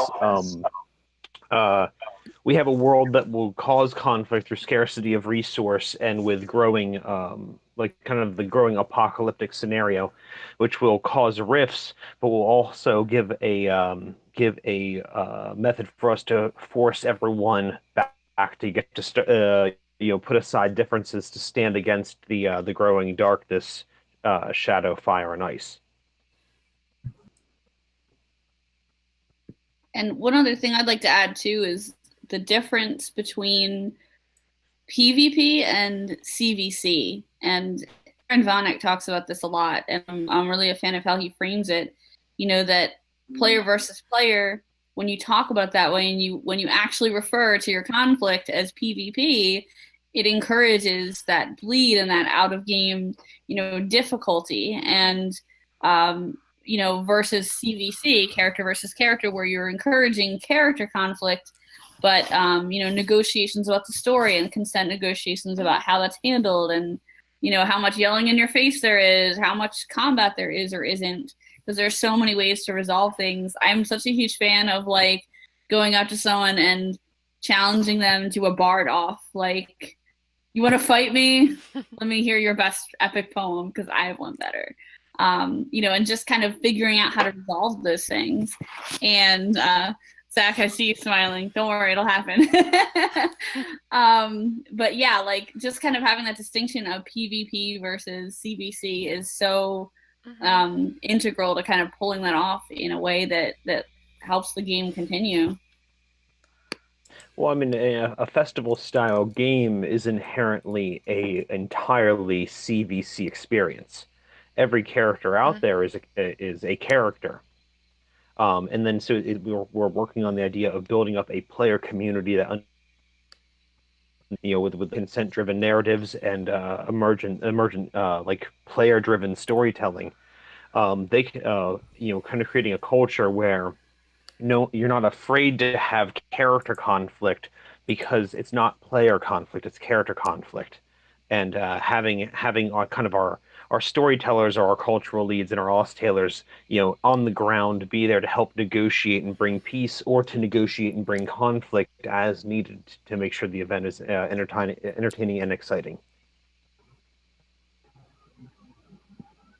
we have a world that will cause conflict through scarcity of resource, and with growing, kind of the growing apocalyptic scenario, which will cause rifts, but will also give a method for us to force everyone back to get to put aside differences to stand against the growing darkness, shadow, fire, and ice. And one other thing I'd like to add too is the difference between PvP and CVC. And Aaron Vanek talks about this a lot, and I'm really a fan of how he frames it. That player versus player, when you talk about it that way, and when you actually refer to your conflict as PvP, it encourages that bleed and that out of game, difficulty. And versus CVC, character versus character, where you're encouraging character conflict, but negotiations about the story and consent negotiations about how that's handled, and how much yelling in your face there is, how much combat there is or isn't, because there's so many ways to resolve things. I'm such a huge fan of going up to someone and challenging them to a bard off. Like, you want to fight me? Let me hear your best epic poem, because I have one better. And just kind of figuring out how to resolve those things. And Zach, I see you smiling. Don't worry, it'll happen. But yeah, just kind of having that distinction of PvP versus CVC is so integral to kind of pulling that off in a way that helps the game continue. Well, I mean, a festival-style game is inherently a entirely CVC experience. Every character out there is a character, and then we're working on the idea of building up a player community that, with consent-driven narratives and emergent player-driven storytelling. They kind of creating a culture where you're not afraid to have character conflict, because it's not player conflict, it's character conflict. And having our kind of our our storytellers are our cultural leads and our austeilers, on the ground, be there to help negotiate and bring peace, or to negotiate and bring conflict as needed to make sure the event is entertaining and exciting.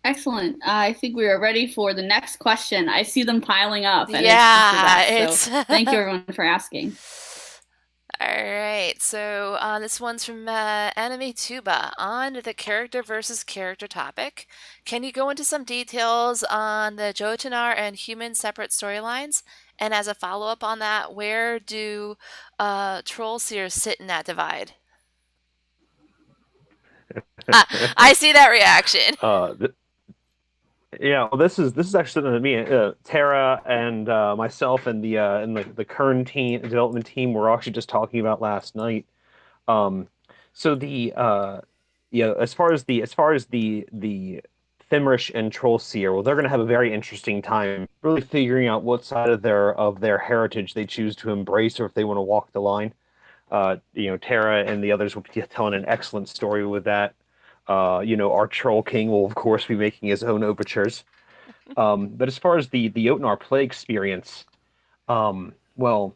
Excellent. I think we are ready for the next question. I see them piling up, and it's just the Yeah, best. So thank you, everyone, for asking. All right, so this one's from Anime Tuba on the character versus character topic. Can you go into some details on the Jotnar and human separate storylines? And as a follow-up on that, where do troll seers sit in that divide? I see that reaction. Yeah, well, this is actually something that me, Tara, and myself, and the current development team were actually just talking about last night. Um, so as far as the Fimrish and Trollseer, well, they're going to have a very interesting time really figuring out what side of their heritage they choose to embrace, or if they want to walk the line. Tara and the others will be telling an excellent story with that. Our Troll King will, of course, be making his own overtures. But as far as the Jotnar play experience, well,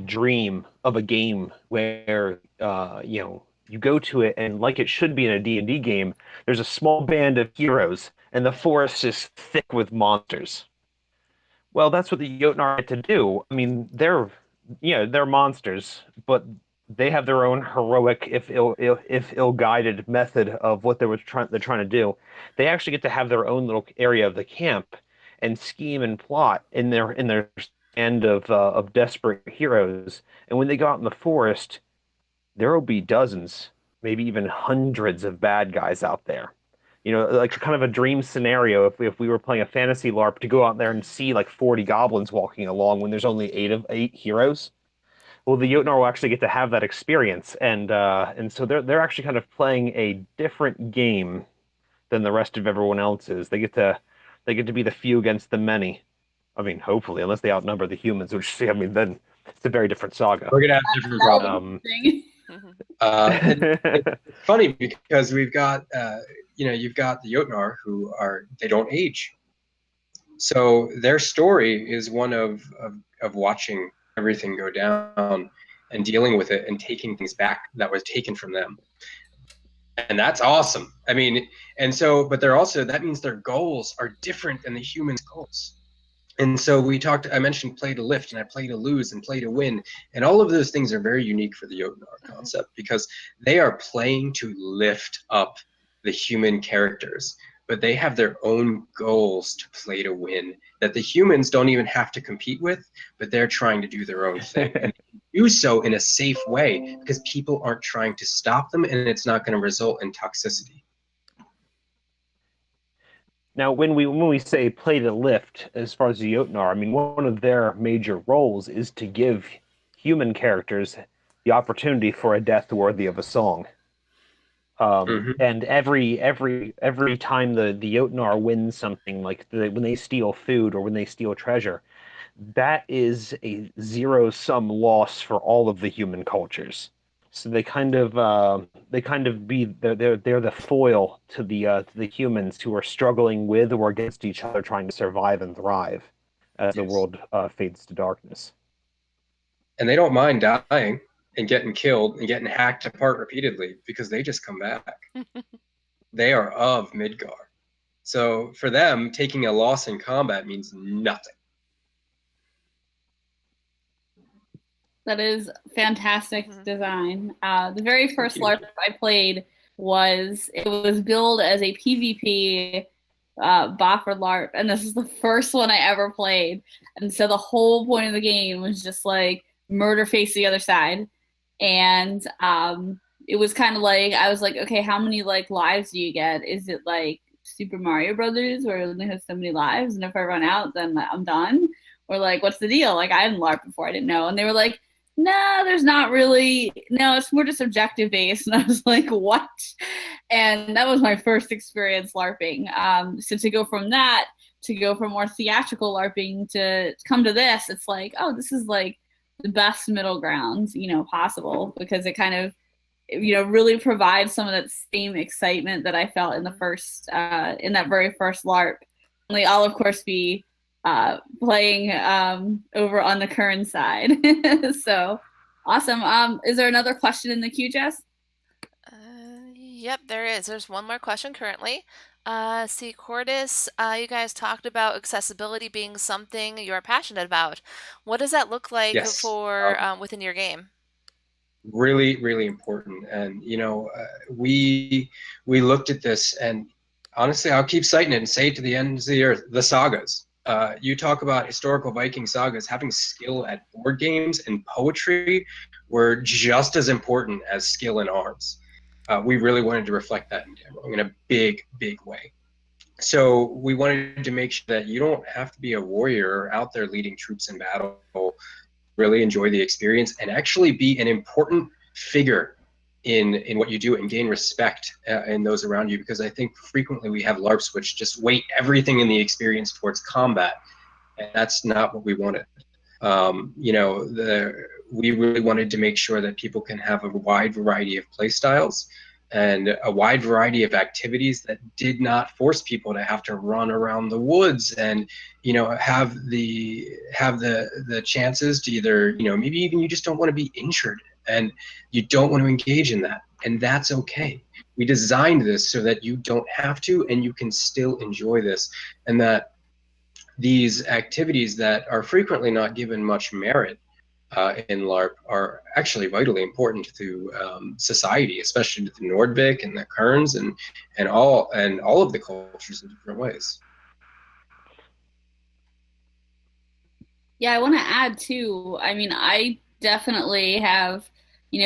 dream of a game where you go to it and like it should be in a D&D game, there's a small band of heroes and the forest is thick with monsters. Well, that's what the Jotnar get to do. I mean, they're monsters, but they have their own heroic, if ill-guided method of what they're trying to do. They actually get to have their own little area of the camp and scheme and plot in their end of desperate heroes. And when they go out in the forest, there will be dozens, maybe even hundreds of bad guys out there. Like kind of a dream scenario if we were playing a fantasy LARP to go out there and see like 40 goblins walking along when there's only eight heroes. Well, the Jotnar will actually get to have that experience, and so they're actually kind of playing a different game than the rest of everyone else is. They get to be the few against the many. I mean, hopefully, unless they outnumber the humans, which I mean, then it's a very different saga. We're gonna have different problems. And it's funny because we've got you've got the Jotnar who they don't age, so their story is one of watching everything go down and dealing with it and taking things back that was taken from them, and that's awesome. I mean, and so but they're also, that means their goals are different than the humans' goals. And so I mentioned play to lift, and I play to lose, and play to win. And all of those things are very unique for the Jotnar concept because they are playing to lift up the human characters, but they have their own goals to play to win that the humans don't even have to compete with, but they're trying to do their own thing. And do so in a safe way because people aren't trying to stop them, and it's not going to result in toxicity. Now, when we say play to lift, as far as the Jotnar, I mean, one of their major roles is to give human characters the opportunity for a death worthy of a song. And every time the Jotnar wins something, like when they steal food or when they steal treasure, that is a zero-sum loss for all of the human cultures. So they're the foil to the humans who are struggling with or against each other, trying to survive and thrive as the world fades to darkness. And they don't mind dying and getting killed and getting hacked apart repeatedly because they just come back. They are of Midgar. So for them, taking a loss in combat means nothing. That is fantastic design. The very first LARP I played was billed as a PvP Boffer LARP, and this is the first one I ever played. And so the whole point of the game was just like murder face the other side. And it was kind of like, I was like, okay, how many like lives do you get? Is it like Super Mario Brothers where it only has so many lives, and if I run out, then I'm done? Or like, what's the deal? Like, I hadn't LARP before, I didn't know. And they were like, no, there's not really. No, it's more just objective based. And I was like, what? And that was my first experience LARPing. So to go from that, to go from more theatrical LARPing to come to this, it's like, oh, this is like the best middle ground, possible, because it kind of really provide some of that same excitement that I felt in the first, in that very first LARP. Only I'll of course be playing over on the Kern side. So awesome. Is there another question in the queue, Jess? Yep, there is. There's one more question currently. See, Cordis, you guys talked about accessibility being something you're passionate about. What does that look like Yes. for within your game? Really, really important. And we looked at this, and honestly, I'll keep citing it and say it to the ends of the earth. The sagas. You talk about historical Viking sagas, having skill at board games and poetry were just as important as skill in arms. We really wanted to reflect that in Dammerung in a big, big way. So we wanted to make sure that you don't have to be a warrior out there leading troops in battle, really enjoy the experience, and actually be an important figure in what you do and gain respect in those around you. Because I think frequently we have LARPs which just weight everything in the experience towards combat, and that's not what we wanted. We really wanted to make sure that people can have a wide variety of play styles and a wide variety of activities that did not force people to have to run around the woods and have the chances to either maybe even you just don't want to be injured and you don't want to engage in that, and that's okay. We designed this so that you don't have to and you can still enjoy this, and that these activities that are frequently not given much merit in LARP are actually vitally important to society, especially to the Nordvik and the Kerns and all of the cultures in different ways. Yeah, I want to add too. I mean, I definitely have,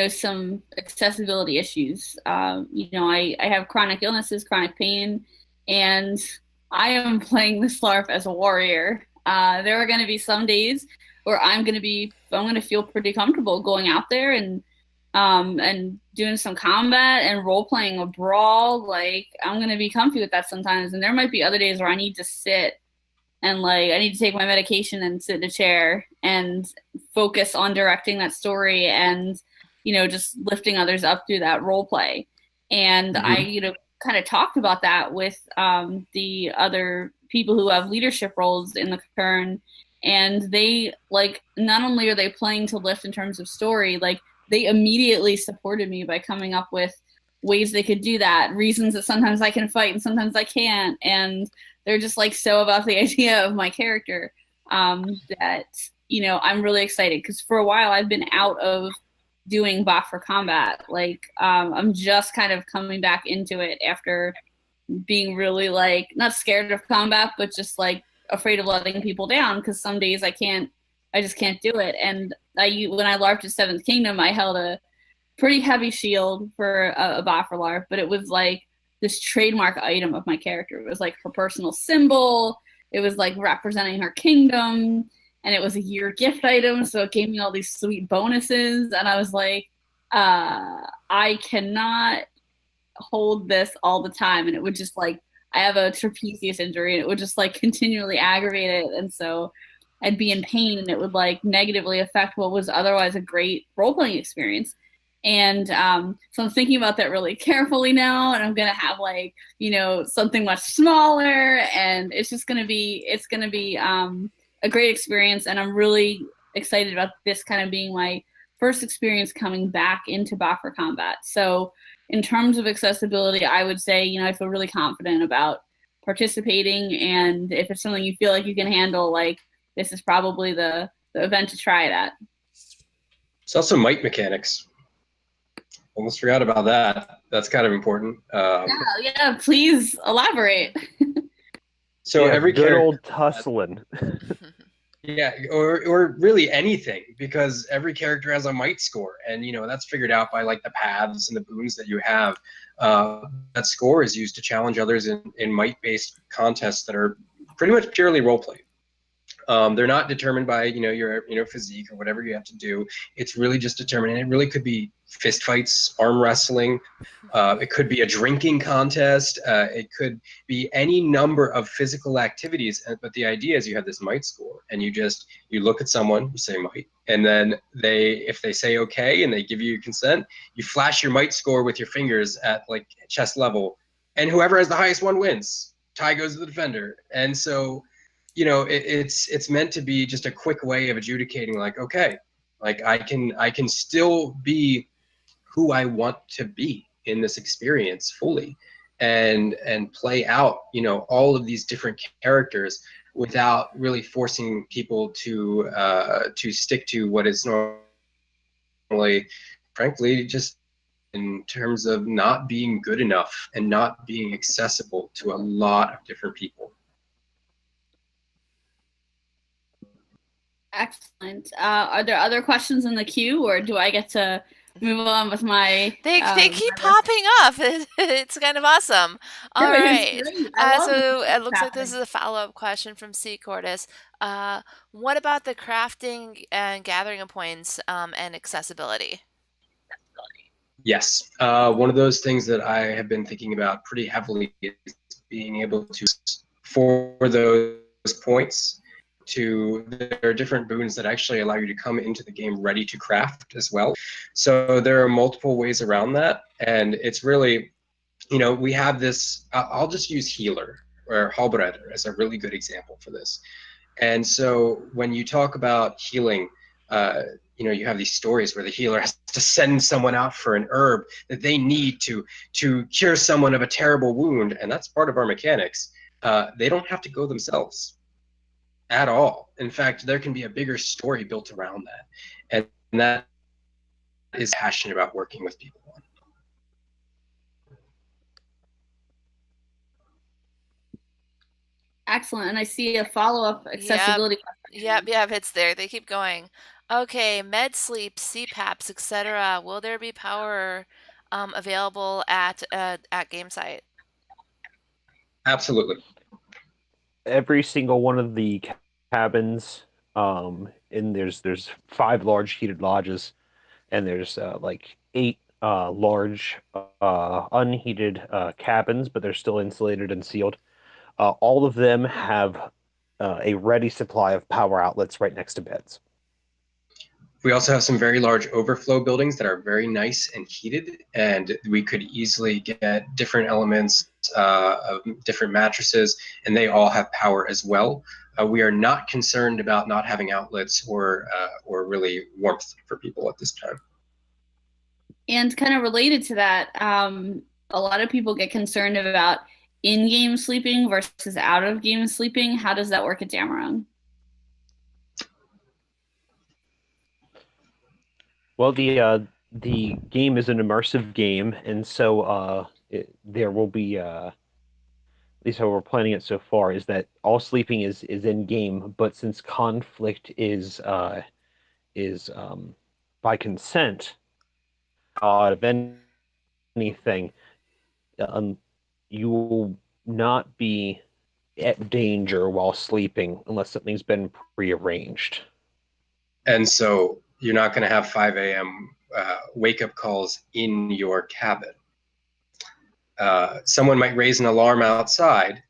some accessibility issues. I have chronic illnesses, chronic pain, and I am playing this LARP as a warrior. There are going to be some days where I'm going to feel pretty comfortable going out there and doing some combat and role playing a brawl. Like, I'm going to be comfy with that sometimes, and there might be other days where I need to sit and like I need to take my medication and sit in a chair and focus on directing that story and just lifting others up through that role play. And I kind of talked about that with the other people who have leadership roles in the Kern, and they like not only are they playing to lift in terms of story, like they immediately supported me by coming up with ways they could do that, reasons that sometimes I can fight and sometimes I can't, and they're just like so about the idea of my character that I'm really excited because for a while I've been out of doing bot for combat. Like I'm just kind of coming back into it after being really like not scared of combat, but just like afraid of letting people down because some days I just can't do it. And when I LARPed at Seventh Kingdom, I held a pretty heavy shield for a bot for LARP, but it was like this trademark item of my character. It was like her personal symbol. It was like representing her kingdom, and it was a year gift item. So it gave me all these sweet bonuses. And I was like, I cannot hold this all the time. And it would just like, I have a trapezius injury and it would just like continually aggravate it. And so I'd be in pain and it would like negatively affect what was otherwise a great role-playing experience. And so I'm thinking about that really carefully now, and I'm gonna have like something much smaller, and it's gonna be a great experience. And I'm really excited about this kind of being my first experience coming back into bot for combat. So in terms of accessibility, I would say I feel really confident about participating, and if it's something you feel like you can handle, like this is probably the event to try it at. It's also might mechanics. Almost forgot about that. That's kind of important. Yeah, please elaborate. So every good character, old tussling. yeah, or really anything, because every character has a might score, and that's figured out by like the paths and the boons that you have. That score is used to challenge others in might-based contests that are pretty much purely roleplay. They're not determined by your physique or whatever you have to do. It's really just determined, and it really could be fist fights, arm wrestling. It could be a drinking contest. It could be any number of physical activities. But the idea is you have this might score, and you look at someone, you say might, and then if they say okay and they give you consent, you flash your might score with your fingers at like chest level, and whoever has the highest one wins. Tie goes to the defender. And so, it's meant to be just a quick way of adjudicating, like, okay, like I can still be who I want to be in this experience fully, and play out, all of these different characters without really forcing people to stick to what is normally, frankly, just in terms of not being good enough and not being accessible to a lot of different people. Excellent. Are there other questions in the queue, or do I get to move on with my? They keep my popping up. It's kind of awesome. All right. It's great. I love So this it looks like this happening. is a follow-up question from C. Cordis. What about the crafting and gathering of points and accessibility? Yes. One of those things that I have been thinking about pretty heavily is being able to, for those points, there are different boons that actually allow you to come into the game ready to craft as well. So there are multiple ways around that. And it's really, we have this, I'll just use healer or halbereder as a really good example for this. And so when you talk about healing, you have these stories where the healer has to send someone out for an herb that they need to cure someone of a terrible wound, and that's part of our mechanics. They don't have to go themselves at all. In fact, there can be a bigger story built around that, and that is passionate about working with people on. Excellent. And I see a follow-up accessibility question. Yep, it's there. They keep going. Okay, med sleep, CPAPs, etc. Will there be power available at game site? Absolutely. Every single one of the cabins, and there's 5 large heated lodges, and there's like 8 large unheated cabins, but they're still insulated and sealed. All of them have a ready supply of power outlets right next to beds. We also have some very large overflow buildings that are very nice and heated, and we could easily get different elements of different mattresses, and they all have power as well. We are not concerned about not having outlets or really warmth for people at this time. And kind of related to that, a lot of people get concerned about in-game sleeping versus out-of-game sleeping. How does that work at Dammerung? Well, the game is an immersive game, and so there will be at least how we're planning it so far is that all sleeping is in game, but since conflict is by consent of anything, you will not be at danger while sleeping unless something's been prearranged. And so you're not going to have 5 a.m. Wake-up calls in your cabin. Someone might raise an alarm outside,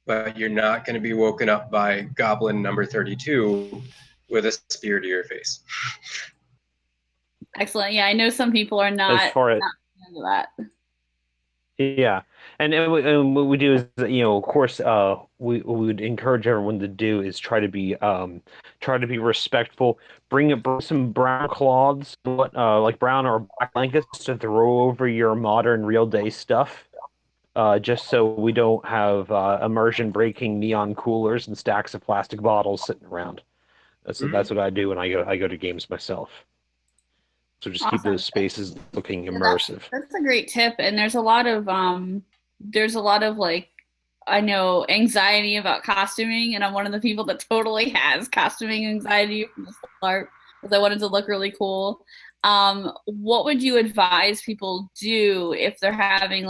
but you're not going to be woken up by goblin number 32 with a spear to your face. Excellent. Yeah, I know some people are not into that. Yeah, and what we do is, of course, we would encourage everyone to do is try to be respectful. Bring some brown cloths, like brown or black blankets to throw over your modern real day stuff, just so we don't have immersion breaking neon coolers and stacks of plastic bottles sitting around. That's what I do when I go to games myself. So just keep those spaces looking immersive. That's a great tip. And there's a lot of like, I know, anxiety about costuming, and I'm one of the people that totally has costuming anxiety from the start because I wanted to look really cool. What would you advise people do if they're having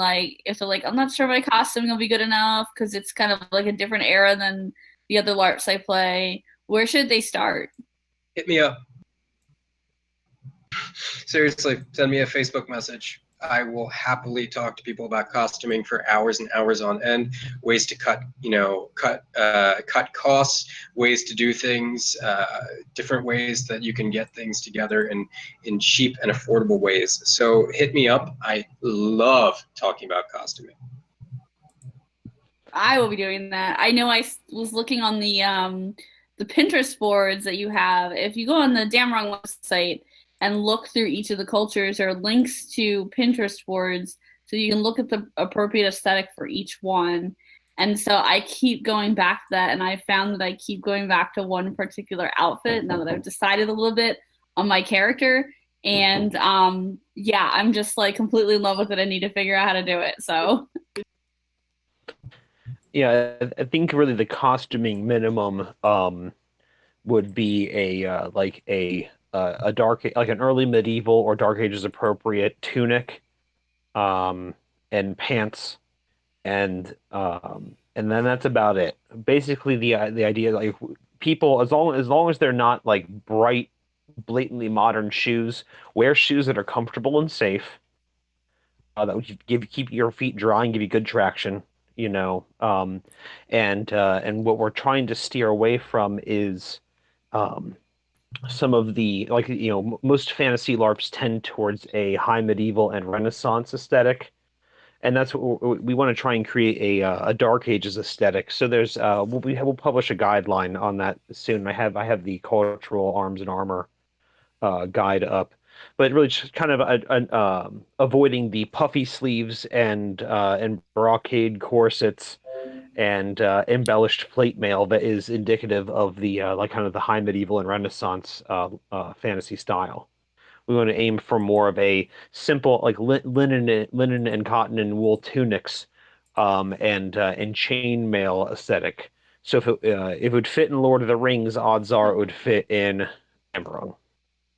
if they're like, I'm not sure my costuming will be good enough because it's kind of like a different era than the other LARPs I play? Where should they start? Hit me up. Seriously, send me a Facebook message. I will happily talk to people about costuming for hours and hours on end. Ways to cut costs, ways to do things, different ways that you can get things together in cheap and affordable ways. So hit me up. I love talking about costuming. I will be doing that. I know was looking on the Pinterest boards that you have. If you go on the Dammerung website and look through each of the cultures, there are links to Pinterest boards so you can look at the appropriate aesthetic for each one. And so I keep going back to that, and I found that I keep going back to one particular outfit now that I've decided a little bit on my character. And yeah, I'm just like completely in love with it. I need to figure out how to do it. So Yeah, I think really the costuming minimum would be a dark like an early medieval or Dark Ages appropriate tunic and pants and then that's about it. Basically the idea like people as long as they're not like bright blatantly modern shoes, wear shoes that are comfortable and safe that would keep your feet dry and give you good traction, you know. And what we're trying to steer away from is um, some of the like most fantasy LARPs tend towards a high medieval and Renaissance aesthetic, and that's what we want to try and create a Dark Ages aesthetic. So there's we'll publish a guideline on that soon. I have the cultural arms and armor guide up, but really just kind of avoiding the puffy sleeves and brocade corsets and embellished plate mail that is indicative of the like kind of the high medieval and Renaissance fantasy style. We want to aim for more of a simple like linen and cotton and wool tunics and chainmail aesthetic. So if it would fit in Lord of the Rings, odds are it would fit in Dammerung.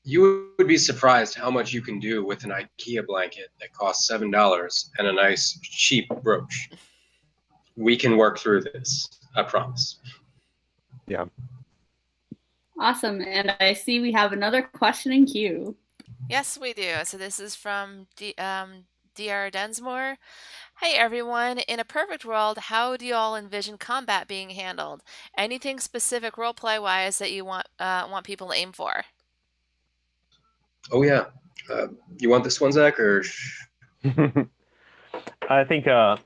You would be surprised how much you can do with an IKEA blanket that costs $7 and a nice cheap brooch. We can work through this. I promise. Yeah. awesome. And I see we have another question in queue. Yes, we do. So this is from DR Densmore. Hey everyone, in a perfect world, how do you all envision combat being handled? Anything specific roleplay wise that you want people to aim for? Oh yeah. You want this one, Zach, or? I think I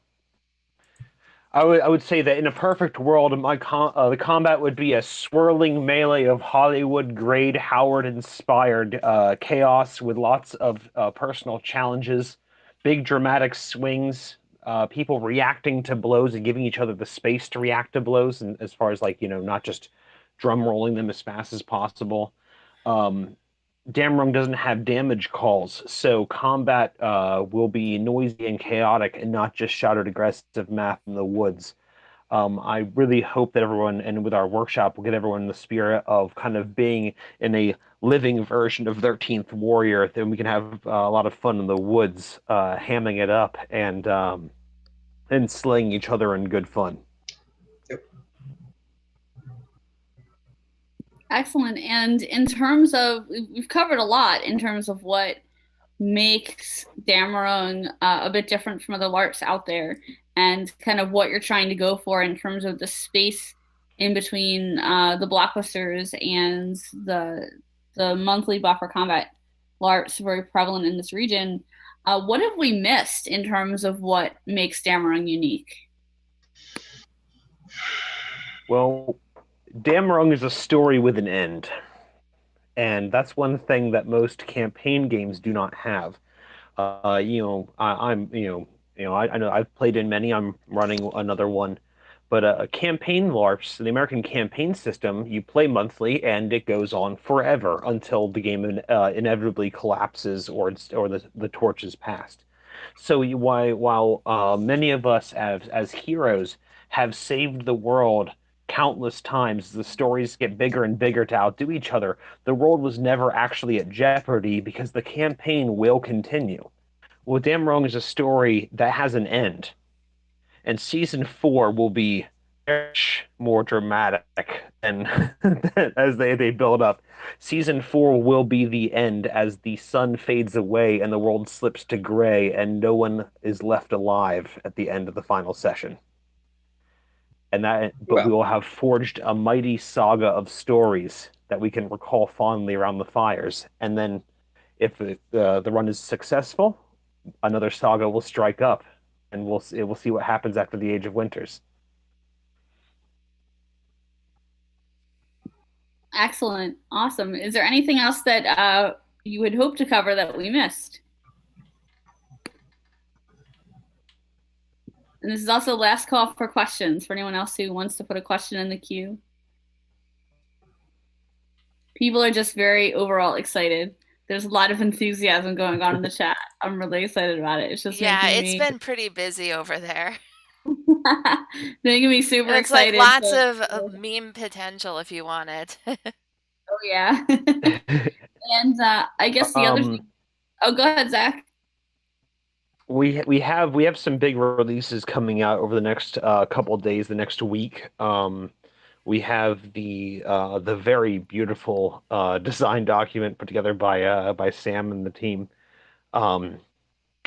would say that in a perfect world, the combat would be a swirling melee of Hollywood grade Howard inspired chaos with lots of personal challenges, big dramatic swings, people reacting to blows and giving each other the space to react to blows, and as far as like not just drum rolling them as fast as possible. Um, Dammerung doesn't have damage calls, so combat will be noisy and chaotic and not just shouted aggressive math in the woods. I really hope that everyone, and with our workshop, will get everyone in the spirit of kind of being in a living version of 13th Warrior. Then we can have a lot of fun in the woods, hamming it up and slaying each other in good fun. Excellent. And in terms of, we've covered a lot in terms of what makes Dammerung a bit different from other LARPs out there, and kind of what you're trying to go for in terms of the space in between the blockbusters and the monthly buffer combat LARPs very prevalent in this region. What have we missed in terms of what makes Dammerung unique? Well, Dammerung is a story with an end, and that's one thing that most campaign games do not have. I'm I know I've played in many. I'm running another one, but campaign LARPs, the American campaign system, you play monthly and it goes on forever until the game inevitably collapses or the torch is passed. So while many of us as heroes have saved the world countless times, the stories get bigger and bigger to outdo each other. The world was never actually at jeopardy because the campaign will continue. Well, Damn Wrong is a story that has an end, and season 4 will be much more dramatic and as they build up. Season 4 will be the end as the sun fades away and the world slips to gray and no one is left alive at the end of the final session. But we Well, will have forged a mighty saga of stories that we can recall fondly around the fires. And then, if the run is successful, another saga will strike up, and we'll see what happens after the Age of Winters. Excellent. Awesome. Is there anything else that you would hope to cover that we missed? And this is also the last call for questions for anyone else who wants to put a question in the queue. People are just very overall excited. There's a lot of enthusiasm going on in the chat. I'm really excited about it. It's just Yeah, making it's me been pretty busy over there. making me super It's like excited. lots of meme potential if you want it. Oh yeah. And I guess the other thing. Oh, go ahead, Zach. We have some big releases coming out over the next couple of days, the next week. We have the very beautiful design document put together by Sam and the team, um,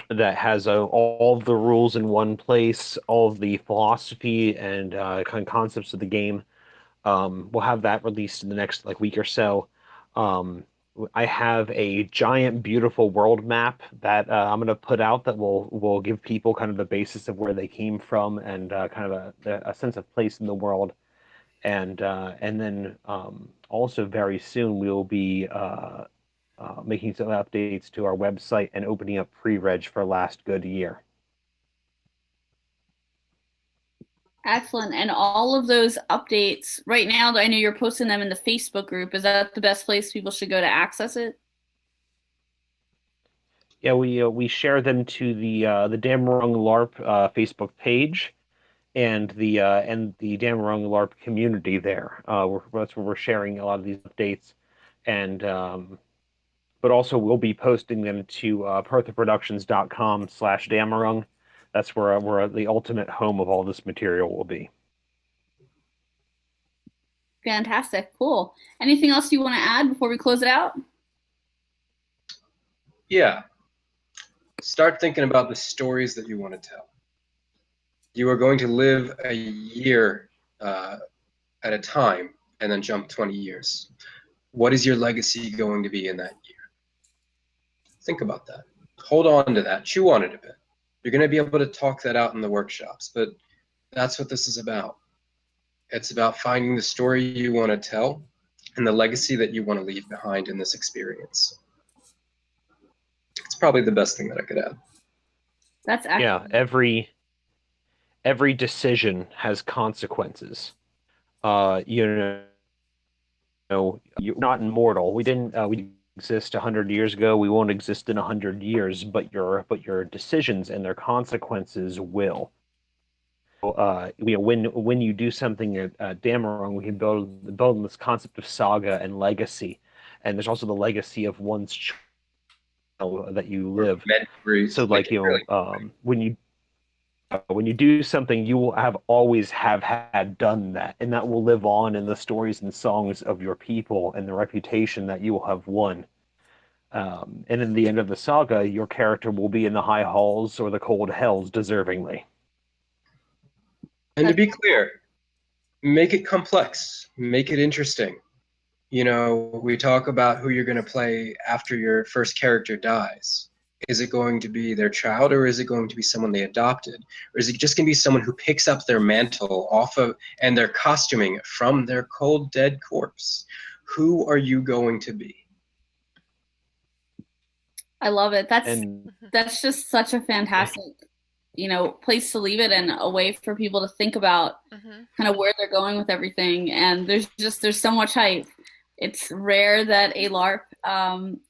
that has all of the rules in one place, all of the philosophy and kind of concepts of the game. We'll have that released in the next like week or so. Um, I have a giant, beautiful world map that I'm going to put out that will give people kind of the basis of where they came from and kind of a sense of place in the world. And then also very soon we will be making some updates to our website and opening up pre-reg for Last Good Year. Excellent. And all of those updates right now, I know you're posting them in the Facebook group. Is that the best place people should go to access it? Yeah, we share them to the Dammerung Larp Facebook page and the Dammerung Larp community there. That's where we're sharing a lot of these updates, and but also we'll be posting them to perthaproductions.com/Dammerung. That's where the ultimate home of all this material will be. Fantastic. Cool. Anything else you want to add before we close it out? yeah. Start thinking about the stories that you want to tell. You are going to live a year at a time and then jump 20 years. What is your legacy going to be in that year? Think about that. Hold on to that. Chew on it a bit. You're going to be able to talk that out in the workshops, but that's what this is about. It's about finding the story you want to tell and the legacy that you want to leave behind in this experience. It's probably the best thing that I could add. That's excellent. Yeah, every decision has consequences. You know, you're not immortal. We exist 100 years ago. We won't exist in 100 years, but your decisions and their consequences will. When you do something at Dammerung, we can build on this concept of saga and legacy, and there's also the legacy of one's child that you live. So, like when you do something, you will have always have had done that, and that will live on in the stories and songs of your people and the reputation that you will have won. And in the end of the saga, your character will be in the high halls or the cold hells deservingly. And to be clear, make it complex, make it interesting. You know, we talk about who you're going to play after your first character dies. Is it going to be their child, or is it going to be someone they adopted? Or is it just going to be someone who picks up their mantle off of and their costuming from their cold, dead corpse? Who are you going to be? I love it. That's just such a fantastic, place to leave it and a way for people to think about kind of where they're going with everything. And there's so much hype. It's rare that a LARP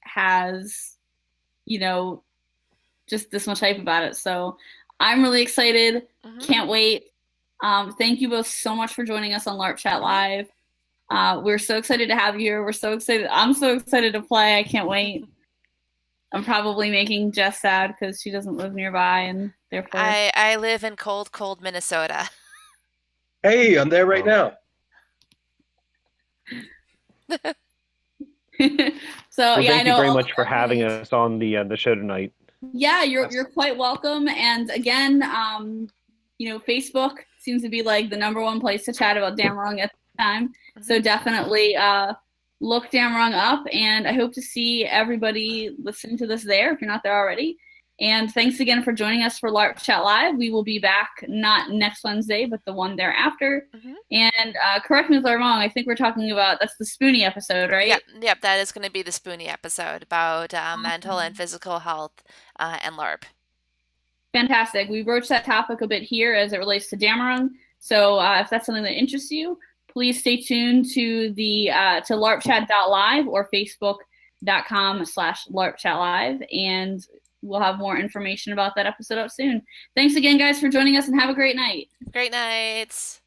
has, just this much hype about it. So I'm really excited. Can't wait. Thank you both so much for joining us on LARP Chat Live. We're so excited to have you here. We're so excited. I'm so excited to play. I can't wait. I'm probably making Jess sad because she doesn't live nearby, and therefore I live in cold Minnesota. Hey, I'm there right now. So Well, yeah, I thank you know very all much for the having companies. us on the show tonight. Yeah, you're quite welcome. And again, Facebook seems to be like the #1 place to chat about Dammerung at the time. So Mhm. definitely look Dammerung up, and I hope to see everybody listening to this there if you're not there already. And thanks again for joining us for LARP Chat Live. We will be back not next Wednesday, but the one thereafter. Mhm. And correct me if I'm wrong, I think we're talking about that's the Spoonie episode, right? Yep, that is going to be the Spoonie episode about mental and physical health and LARP. Fantastic. We broached that topic a bit here as it relates to Dammerung. So if that's something that interests you, please stay tuned to the to larpchat.live or facebook.com/larpchatlive, and we'll have more information about that episode up soon. Thanks again, guys, for joining us, and have a great night. Great nights.